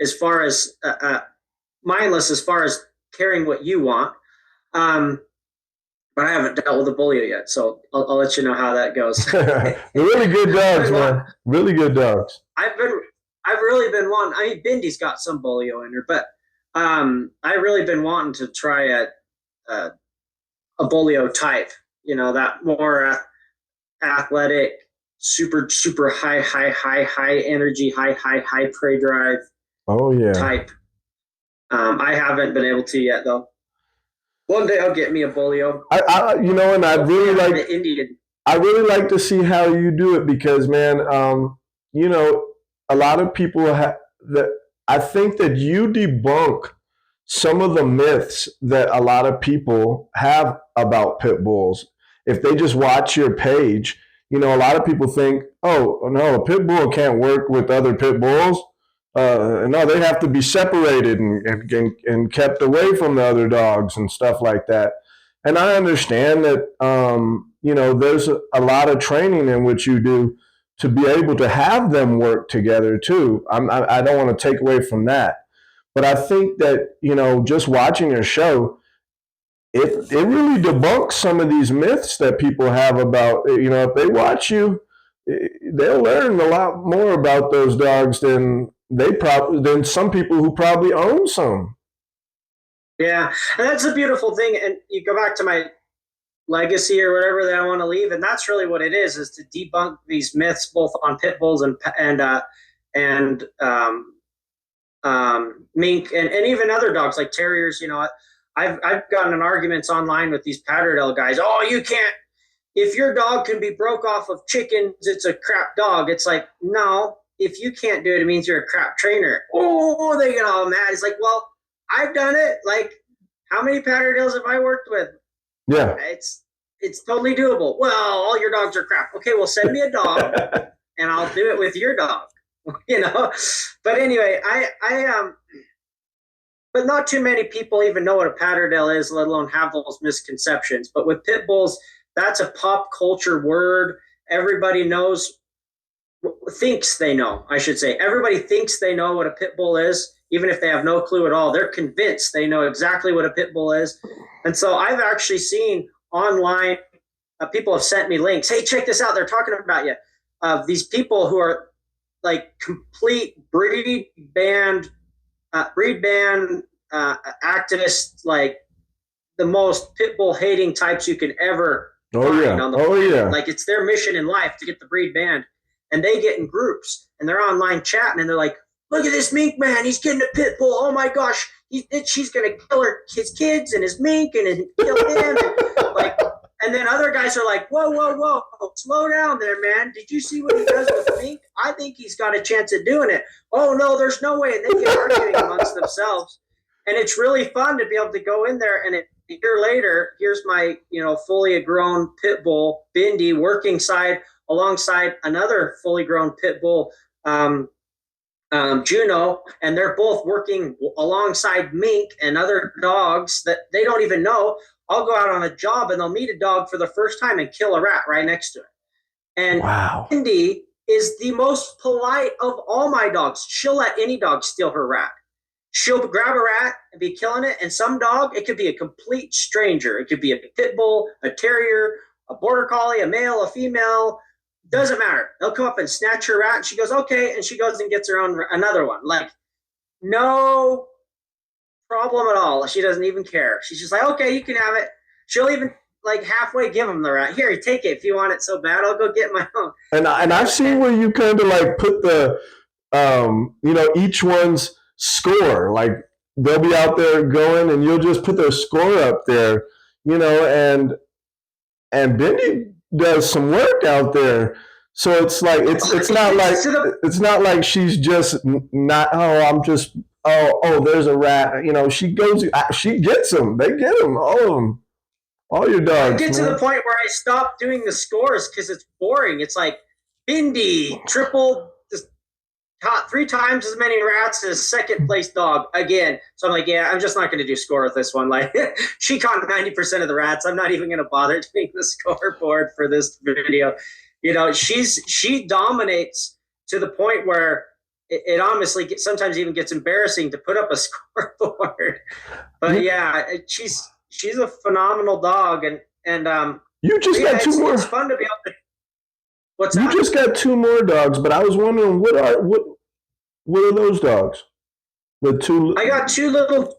S4: as far as mindless as far as caring what you want. But I haven't dealt with a bolio yet, so I'll let you know how that goes.
S3: They're really good dogs, man. Really good dogs.
S4: I've been really been wanting. I mean, Bindy's got some bolio in her, but I really been wanting to try a bolio type. You know, that more athletic, super high energy, high prey drive.
S3: Oh yeah.
S4: Type. I haven't been able to yet though. One day I'll get me a bolio.
S3: And I really like
S4: Indian.
S3: I really like to see how you do it because, man, a lot of people that I think that you debunk some of the myths that a lot of people have about pit bulls. If they just watch your page, a lot of people think, oh, no, a pit bull can't work with other pit bulls. No, they have to be separated and kept away from the other dogs and stuff like that. And I understand that, there's a lot of training in which you do to be able to have them work together too. I don't want to take away from that. But I think that, just watching your show, it really debunks some of these myths that people have about, if they watch you, they'll learn a lot more about those dogs than some people who probably own some.
S4: Yeah, and that's a beautiful thing. And you go back to my legacy or whatever that I want to leave, and that's really what it is to debunk these myths both on pit bulls and mink and even other dogs like terriers. I've gotten in arguments online with these Patterdale guys. Oh, you can't. If your dog can be broke off of chickens, it's a crap dog. It's like, no, if you can't do it, it means you're a crap trainer. Oh, they get all mad. It's like, well, I've done it. Like, how many Patterdales have I worked with?
S3: Yeah.
S4: It's totally doable. Well, all your dogs are crap. Okay, well, send me a dog and I'll do it with your dog. But anyway, but not too many people even know what a Patterdale is, let alone have those misconceptions. But with pit bulls, that's a pop culture word. Everybody thinks they know, I should say. Everybody thinks they know what a pit bull is, even if they have no clue at all. They're convinced they know exactly what a pit bull is. And so I've actually seen online, people have sent me links. Hey, check this out. They're talking about you. These people who are like complete breed ban activists, like the most pit bull hating types you can ever find on the planet.
S3: Yeah.
S4: Like it's their mission in life to get the breed banned. And they get in groups and they're online chatting and they're like, look at this mink man. He's getting a pit bull. Oh my gosh. She's going to kill his kids and his mink and kill him. And then other guys are like, whoa, slow down there, man. Did you see what he does with the mink? I think he's got a chance at doing it. Oh no, there's no way. And they get arguing amongst themselves. And it's really fun to be able to go in there and a year later, here's my, fully grown pit bull, Bindy, working alongside another fully grown pit bull, Juno, and they're both working alongside mink and other dogs that they don't even know. I'll go out on a job and they'll meet a dog for the first time and kill a rat right next to it. And
S3: wow.
S4: Bindy is the most polite of all my dogs. She'll let any dog steal her rat. She'll grab a rat and be killing it. And some dog, it could be a complete stranger. It could be a pit bull, a terrier, a border collie, a male, a female. Doesn't matter. They'll come up and snatch her rat and she goes, okay. And she goes and gets her own another one. Like, no problem at all. She doesn't even care. She's just like, okay, you can have it. She'll even like halfway give him the rat. Here, you take it if you want it so bad. I'll go get my own.
S3: And I've seen where you kind of like put the, each one's score. Like they'll be out there going, and you'll just put their score up there, and Bindy does some work out there. So it's like it's not like she's just not. Oh, I'm just. Oh, there's a rat. She gets them. They get them, all of them. All your dogs.
S4: I get to the point where I stop doing the scores because it's boring. It's like Bindy tripled, caught 3 times as many rats as second place dog again. So I'm like, yeah, I'm just not going to do score with this one. Like she caught 90% of the rats. I'm not even going to bother doing the scoreboard for this video. She dominates to the point where it honestly sometimes even gets embarrassing to put up a scoreboard. But yeah, she's a phenomenal dog, and
S3: you just got 2 more.
S4: It's fun to be able to.
S3: You just got 2 more dogs, but I was wondering What are those dogs? The two.
S4: I got two little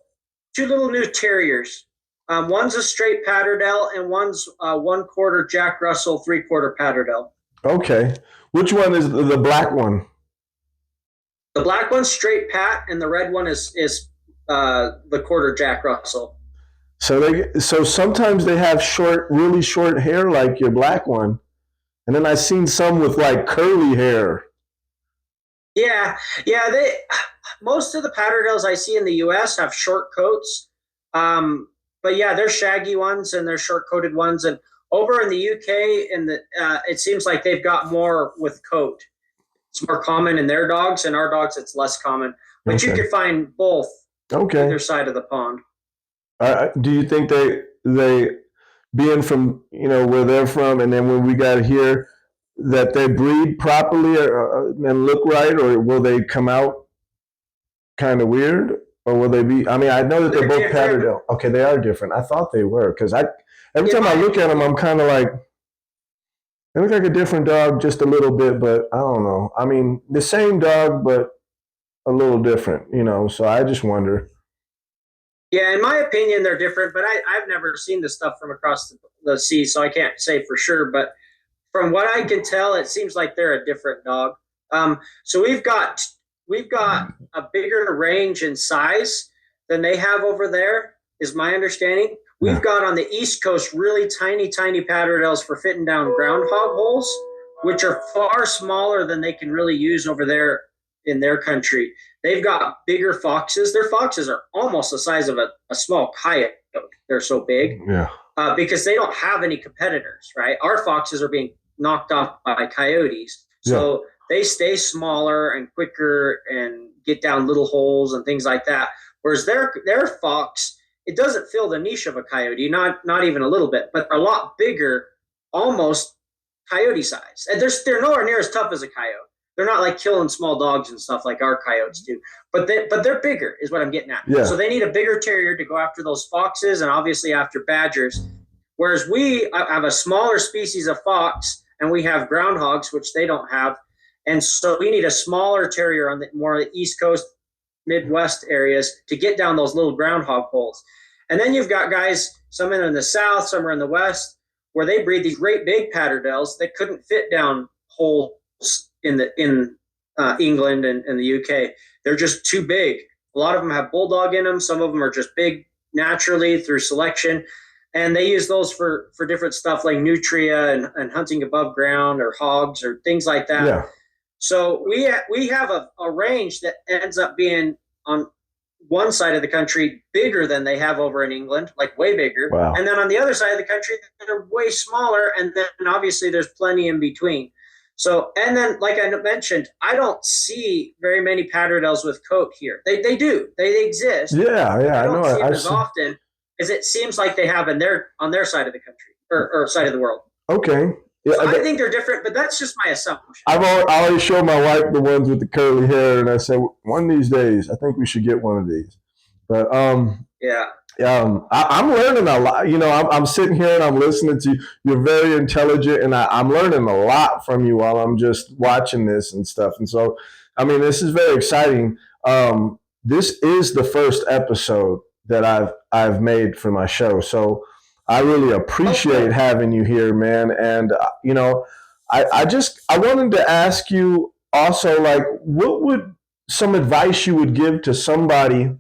S4: new terriers. One's a straight Patterdale, and one's 1/4 Jack Russell, 3/4 Patterdale.
S3: Okay. Which one is the black one?
S4: The black one's straight Pat, and the red one is the quarter Jack Russell.
S3: So sometimes they have really short hair like your black one, and then I've seen some with like curly hair.
S4: Yeah. Most of the Patterdales I see in the U.S. have short coats, but yeah, there's shaggy ones and there's short coated ones, and over in the UK, it seems like they've got more with coat. It's more common in their dogs, and our dogs it's less common. But okay. You can find both.
S3: Okay.
S4: Either side of the pond.
S3: Do you think they being from where they're from, and then when we got here, that they breed properly and look right, or will they come out kind of weird, or will they be? I mean, I know that they're both Patterdale. Okay, they are different. I thought they were, because every time I look at them, I'm kind of like, they look like a different dog just a little bit, but I don't know. I mean, the same dog, but a little different, so I just wonder.
S4: Yeah, in my opinion, they're different, but I've never seen this stuff from across the sea, so I can't say for sure. But from what I can tell, it seems like they're a different dog. So we've got a bigger range in size than they have over there, is my understanding. We've got on the East Coast really tiny Patterdales for fitting down groundhog holes, which are far smaller than they can really use over there in their country. They've got bigger foxes. Their foxes are almost the size of a small coyote. They're so big.
S3: Yeah.
S4: Because they don't have any competitors, right? Our foxes are being knocked off by coyotes. So they stay smaller and quicker and get down little holes and things like that. Whereas their fox, it doesn't fill the niche of a coyote, not even a little bit, but a lot bigger, almost coyote size. And they're nowhere near as tough as a coyote. They're not like killing small dogs and stuff like our coyotes do, but they're bigger is what I'm getting at.
S3: Yeah.
S4: So they need a bigger terrier to go after those foxes and obviously after badgers. Whereas we have a smaller species of fox and we have groundhogs, which they don't have. And so we need a smaller terrier on the more East Coast, Midwest areas to get down those little groundhog holes. And then you've got guys, some in the South, some are in the West, where they breed these great big Patterdales that couldn't fit down holes in England and the UK. They're just too big. A lot of them have bulldog in them. Some of them are just big naturally through selection. And they use those for different stuff like nutria and hunting above ground or hogs or things like that.
S3: Yeah.
S4: So we have a range that ends up being on one side of the country bigger than they have over in England, like way bigger.
S3: Wow.
S4: And then on the other side of the country, they're way smaller. And then obviously there's plenty in between. So, and then like I mentioned, I don't see very many Patterdales with coat here. They do. They exist.
S3: Yeah.
S4: I don't see them as often as it seems like they have on their side of the country or side of the world.
S3: Okay. Yeah,
S4: so I think they're different, but that's just my assumption.
S3: I always show my wife the ones with the curly hair, and I say, one of these days, I think we should get one of these. But I'm learning a lot. I'm sitting here and I'm listening to you. You're very intelligent, and I'm learning a lot from you while I'm just watching this and stuff. And so, I mean, this is very exciting. This is the first episode that I've made for my show, so I really appreciate having you here, man. And I wanted to ask you also, like, what would some advice you would give to somebody,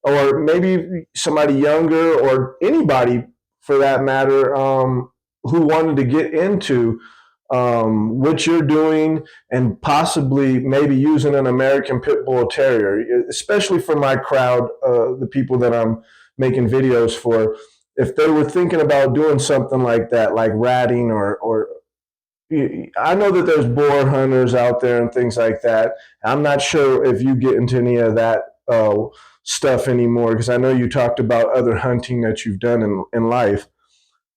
S3: or maybe somebody younger, or anybody for that matter, who wanted to get into what you're doing and possibly maybe using an American Pit Bull Terrier, especially for my crowd, the people that I'm making videos for. If they were thinking about doing something like that, like ratting or I know that there's boar hunters out there and things like that. I'm not sure if you get into any of that stuff anymore, because I know you talked about other hunting that you've done in life.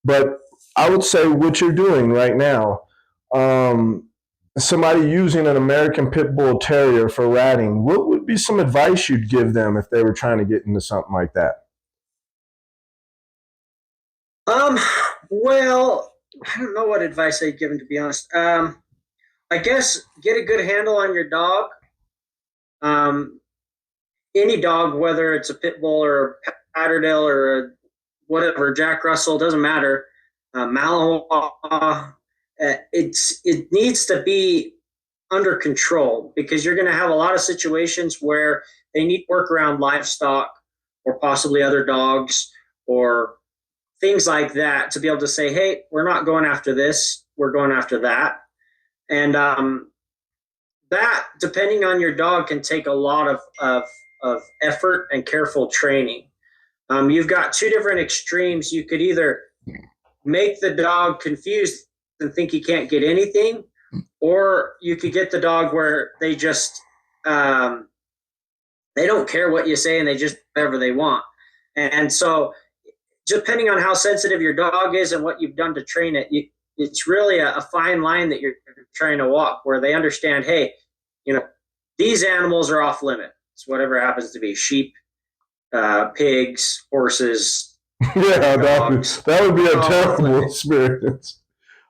S3: But I would say what you're doing right now, somebody using an American Pit Bull Terrier for ratting, what would be some advice you'd give them if they were trying to get into something like that?
S4: Well, I don't know what advice I'd give him, to be honest. I guess get a good handle on your dog. any dog, whether it's a pit bull or a Patterdale or a whatever, Jack Russell, doesn't matter, Malinois, it needs to be under control, because you're going to have a lot of situations where they need work around livestock or possibly other dogs or things like that to be able to say, hey, we're not going after this, we're going after that. And that, depending on your dog, can take a lot of effort and careful training. You've got two different extremes. You could either make the dog confused and think he can't get anything, or you could get the dog where they just they don't care what you say and they just whatever they want. And so depending on how sensitive your dog is and what you've done to train it, it's really a fine line that you're trying to walk, where they understand, hey, these animals are off limits, whatever happens to be, sheep, pigs, horses.
S3: Yeah, that would be a terrible experience.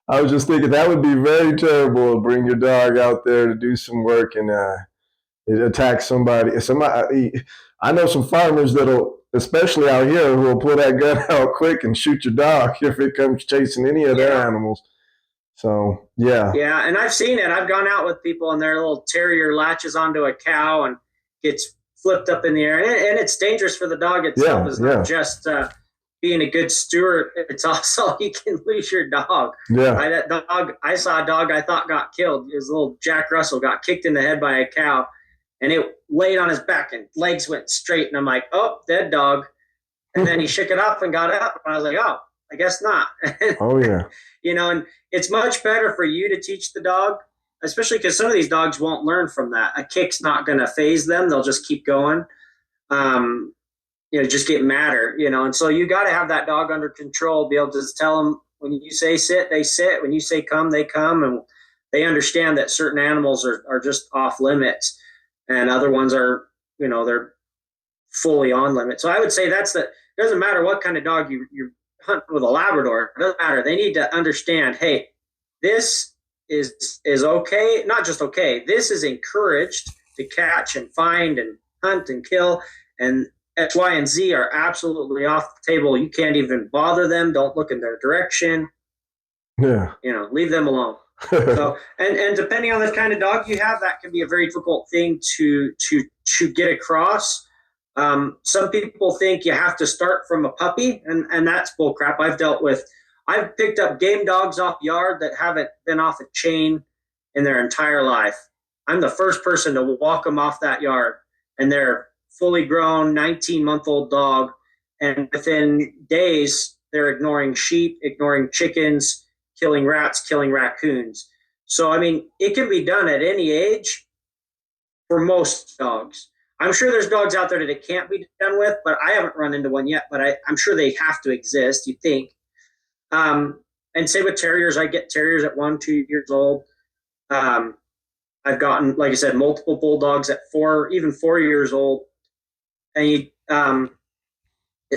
S3: I was just thinking that would be very terrible to bring your dog out there to do some work and it attacks somebody. I know some farmers that'll, especially out here, who will pull that gun out quick and shoot your dog if it comes chasing any of their animals. So, yeah.
S4: Yeah, and I've seen it. I've gone out with people and their little terrier latches onto a cow and gets flipped up in the air. And it's dangerous for the dog itself. It's not just being a good steward. It's also you can lose your dog.
S3: Yeah.
S4: I saw a dog I thought got killed. His little Jack Russell got kicked in the head by a cow, and it laid on his back and legs went straight. And I'm like, oh, dead dog. And then he shook it up and got up. And I was like, oh, I guess not.
S3: Oh, yeah.
S4: And it's much better for you to teach the dog, especially because some of these dogs won't learn from that. A kick's not going to phase them. They'll just keep going. Just get madder, and so you got to have that dog under control, be able to just tell them when you say sit, they sit. When you say come, they come, and they understand that certain animals are just off limits and other ones are, they're fully on limit. So I would say it doesn't matter what kind of dog you hunt with a Labrador. It doesn't matter. They need to understand, hey, this is okay. Not just okay. This is encouraged to catch and find and hunt and kill, and X, Y, and Z are absolutely off the table. You can't even bother them. Don't look in their direction.
S3: Yeah.
S4: Leave them alone. So, and depending on the kind of dog you have, that can be a very difficult thing to get across. Some people think you have to start from a puppy, and that's bullcrap. I've picked up game dogs off yard that haven't been off a chain in their entire life. I'm the first person to walk them off that yard, and they're fully grown 19-month-old dog, and within days they're ignoring sheep, ignoring chickens, killing rats, killing raccoons. So it can be done at any age for most dogs. I'm sure there's dogs out there that it can't be done with, but I haven't run into one yet, but I'm sure they have to exist, you think. And say with terriers, I get terriers at 1-2 years old. I've gotten, like I said, multiple bulldogs at 4 years old. And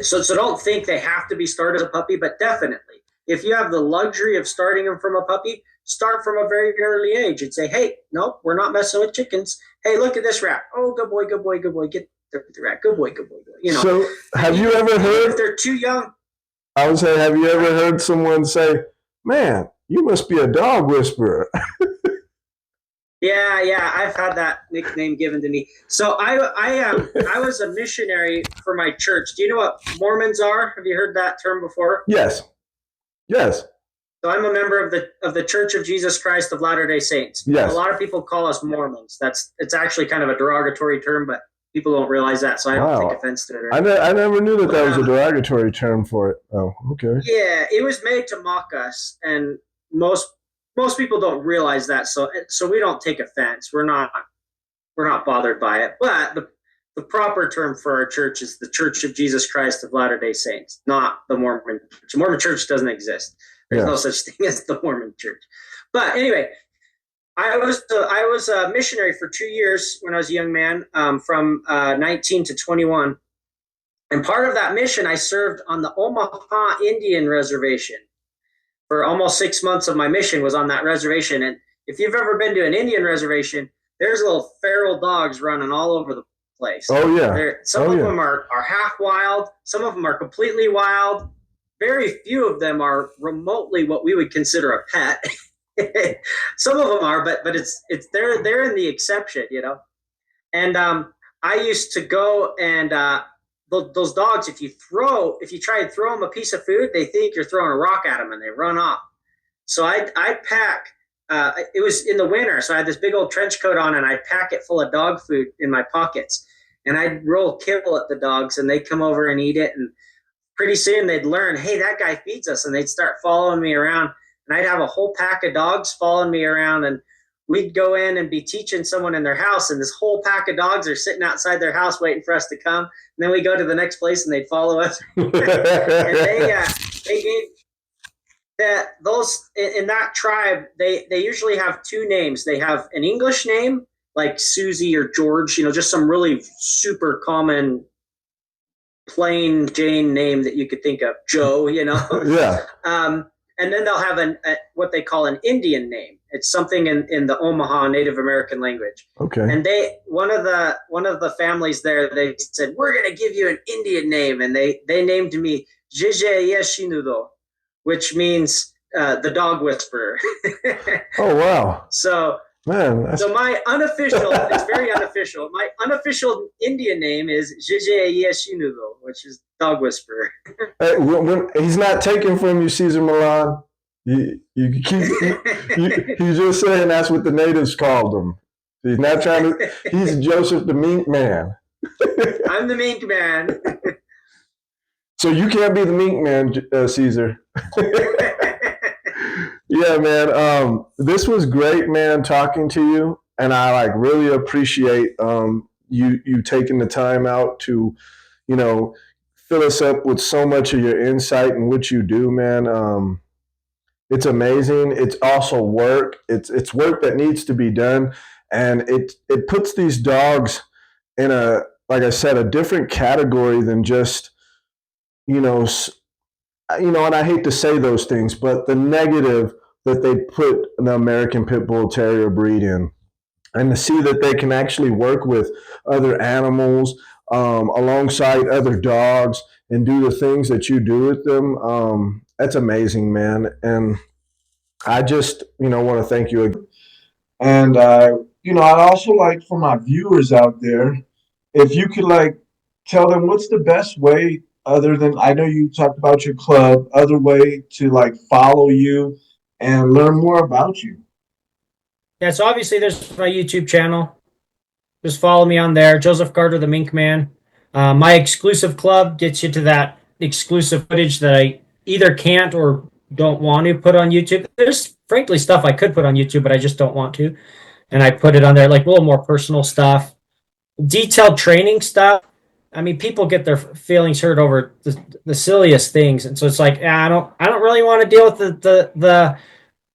S4: so don't think they have to be started as a puppy, but definitely, if you have the luxury of starting them from a puppy, start from a very early age and say, hey, nope, we're not messing with chickens. Hey, look at this rat. Oh, good boy, good boy, good boy. Get the rat. Good boy, good boy.
S3: So have you ever heard?
S4: If they're too young.
S3: I would say, have you ever heard someone say, man, you must be a dog whisperer?
S4: Yeah, I've had that nickname given to me. So I was a missionary for my church. Do you know what Mormons are? Have you heard that term before?
S3: Yes.
S4: So I'm a member of the Church of Jesus Christ of Latter-day Saints.
S3: Yes.
S4: A lot of people call us Mormons. It's actually kind of a derogatory term, but people don't realize that, so I don't take offense to it.
S3: I never knew that was a derogatory term for it. Oh, okay.
S4: Yeah, it was made to mock us, and most people don't realize that, so we don't take offense. We're not bothered by it. But the proper term for our church is the Church of Jesus Christ of Latter-day Saints, not the Mormon Church. The Mormon Church doesn't exist. There's no such thing as the Mormon Church. But anyway, I was a missionary for 2 years when I was a young man, from 19 to 21. And part of that mission, I served on the Omaha Indian Reservation. For almost 6 months of my mission was on that reservation. And if you've ever been to an Indian reservation, there's little feral dogs running all over the place.
S3: Oh yeah.
S4: Some of them are half wild. Some of them are completely wild. Very few of them are remotely what we would consider a pet. Some of them are, but it's they're in the exception, you know. And I used to go and those dogs, if you try and throw them a piece of food, they think you're throwing a rock at them and they run off. So I pack. It was in the winter, so I had this big old trench coat on, and I'd pack it full of dog food in my pockets, and I'd roll kibble at the dogs, and they'd come over and eat it, and pretty soon they'd learn, hey, that guy feeds us, and they'd start following me around, and I'd have a whole pack of dogs following me around, and we'd go in and be teaching someone in their house, and this whole pack of dogs are sitting outside their house waiting for us to come, and then we go to the next place, and they'd follow us, and they gave that those in that tribe, they usually have two names. They have an English name like Susie or George, you know, just some really super common plain Jane name that you could think of, Joe, you know.
S3: Yeah.
S4: And then they'll have what they call an Indian name. It's something in the Omaha Native American language.
S3: Okay.
S4: And one of the families there, they said, we're going to give you an Indian name, and they named me Jeje Yeshinudo, which means the dog whisperer.
S3: Oh wow!
S4: So
S3: man,
S4: so my unofficial, it's very unofficial. My unofficial Indian name is Jeje Yeshinudo, which is dog whisperer.
S3: Hey, when he's not taken from you, Caesar Milan. You keep he's just saying that's what the natives called him. He's not trying to. He's Joseph the Mink Man.
S4: I'm the Mink Man.
S3: So you can't be the Mink Man, Caesar. Yeah, man. This was great, man, talking to you, and I really appreciate you taking the time out to, you know, fill us up with so much of your insight and what you do, man. It's amazing. It's also work. It's work that needs to be done, and it puts these dogs in like I said, a different category than just, and I hate to say those things, but the negative that they put the American Pit Bull Terrier breed in, and to see that they can actually work with other animals alongside other dogs and do the things that you do with them, that's amazing, man. And I just, want to thank you.
S5: And, I'd also like for my viewers out there, if you could tell them what's the best way, other than, I know you talked about your club, other way to follow you and learn more about you.
S6: Yeah, so obviously there's my YouTube channel. Just follow me on there, Joseph the Mink Man. My exclusive club gets you to that exclusive footage that I either can't or don't want to put on YouTube. There's frankly stuff I could put on YouTube, but I just don't want to. And I put it on there, like a little more personal stuff. Detailed training stuff. I mean, people get their feelings hurt over the silliest things, and so it's like, I don't really want to deal with the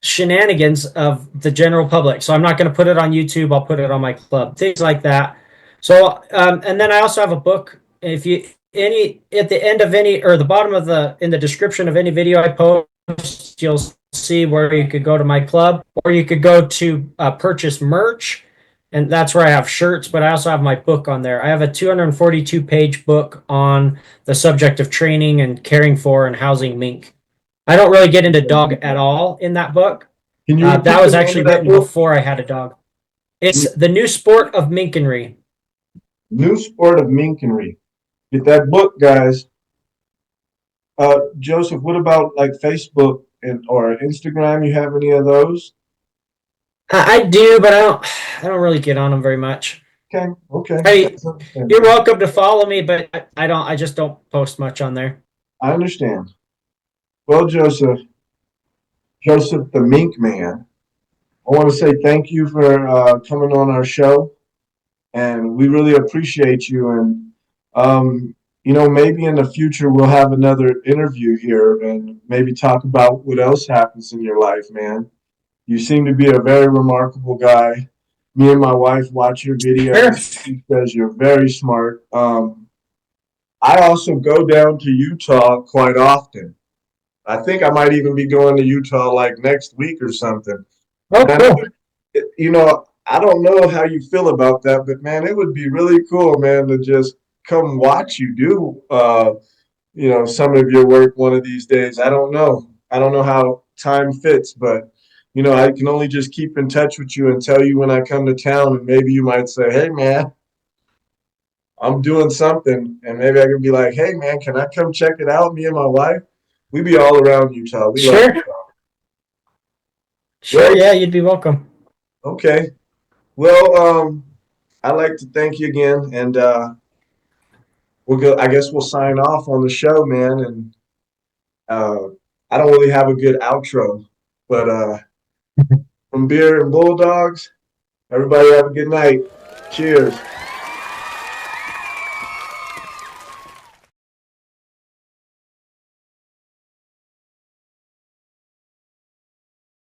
S6: shenanigans of the general public. So I'm not going to put it on YouTube. I'll put it on my club, things like that. So, and then I also have a book. If you at the end of or the bottom of in the description of any video I post, you'll see where you could go to my club, or you could go to purchase merch. And that's where I have shirts, but I also have my book on there. I have a 242-page book on the subject of training and caring for and housing mink. I don't really get into dog at all in that book. That was actually written before I had a dog. It's The New Sport of Minkenry.
S5: New Sport of Minkenry. Get that book, guys. Joseph, what about Facebook or Instagram? You have any of those?
S6: I do, but I don't really get on them very much.
S5: Okay.
S6: Hey, you're welcome to follow me, but I just don't post much on there.
S5: I understand. Well, Joseph the Mink Man, I want to say thank you for coming on our show, and we really appreciate you. And maybe in the future we'll have another interview here and maybe talk about what else happens in your life, man. You seem to be a very remarkable guy. Me and my wife watch your videos. She says you're very smart. I also go down to Utah quite often. I think I might even be going to Utah next week or something.
S6: Oh, cool.
S5: I don't know how you feel about that, but man, it would be really cool, man, to just come watch you do, some of your work one of these days. I don't know. I don't know how time fits, but I can only just keep in touch with you and tell you when I come to town, and maybe you might say, "Hey, man, I'm doing something," and maybe I can be like, "Hey, man, can I come check it out? Me and my wife, we be all around Utah. We love
S6: Sure.
S5: Utah."
S6: Sure,
S5: Well,
S6: yeah, you'd be welcome.
S5: okay. Well, I'd like to thank you again, and we'll go. I guess we'll sign off on the show, man. And uh, I don't really have a good outro, but from Beer and Bulldogs, everybody have a good night. Cheers.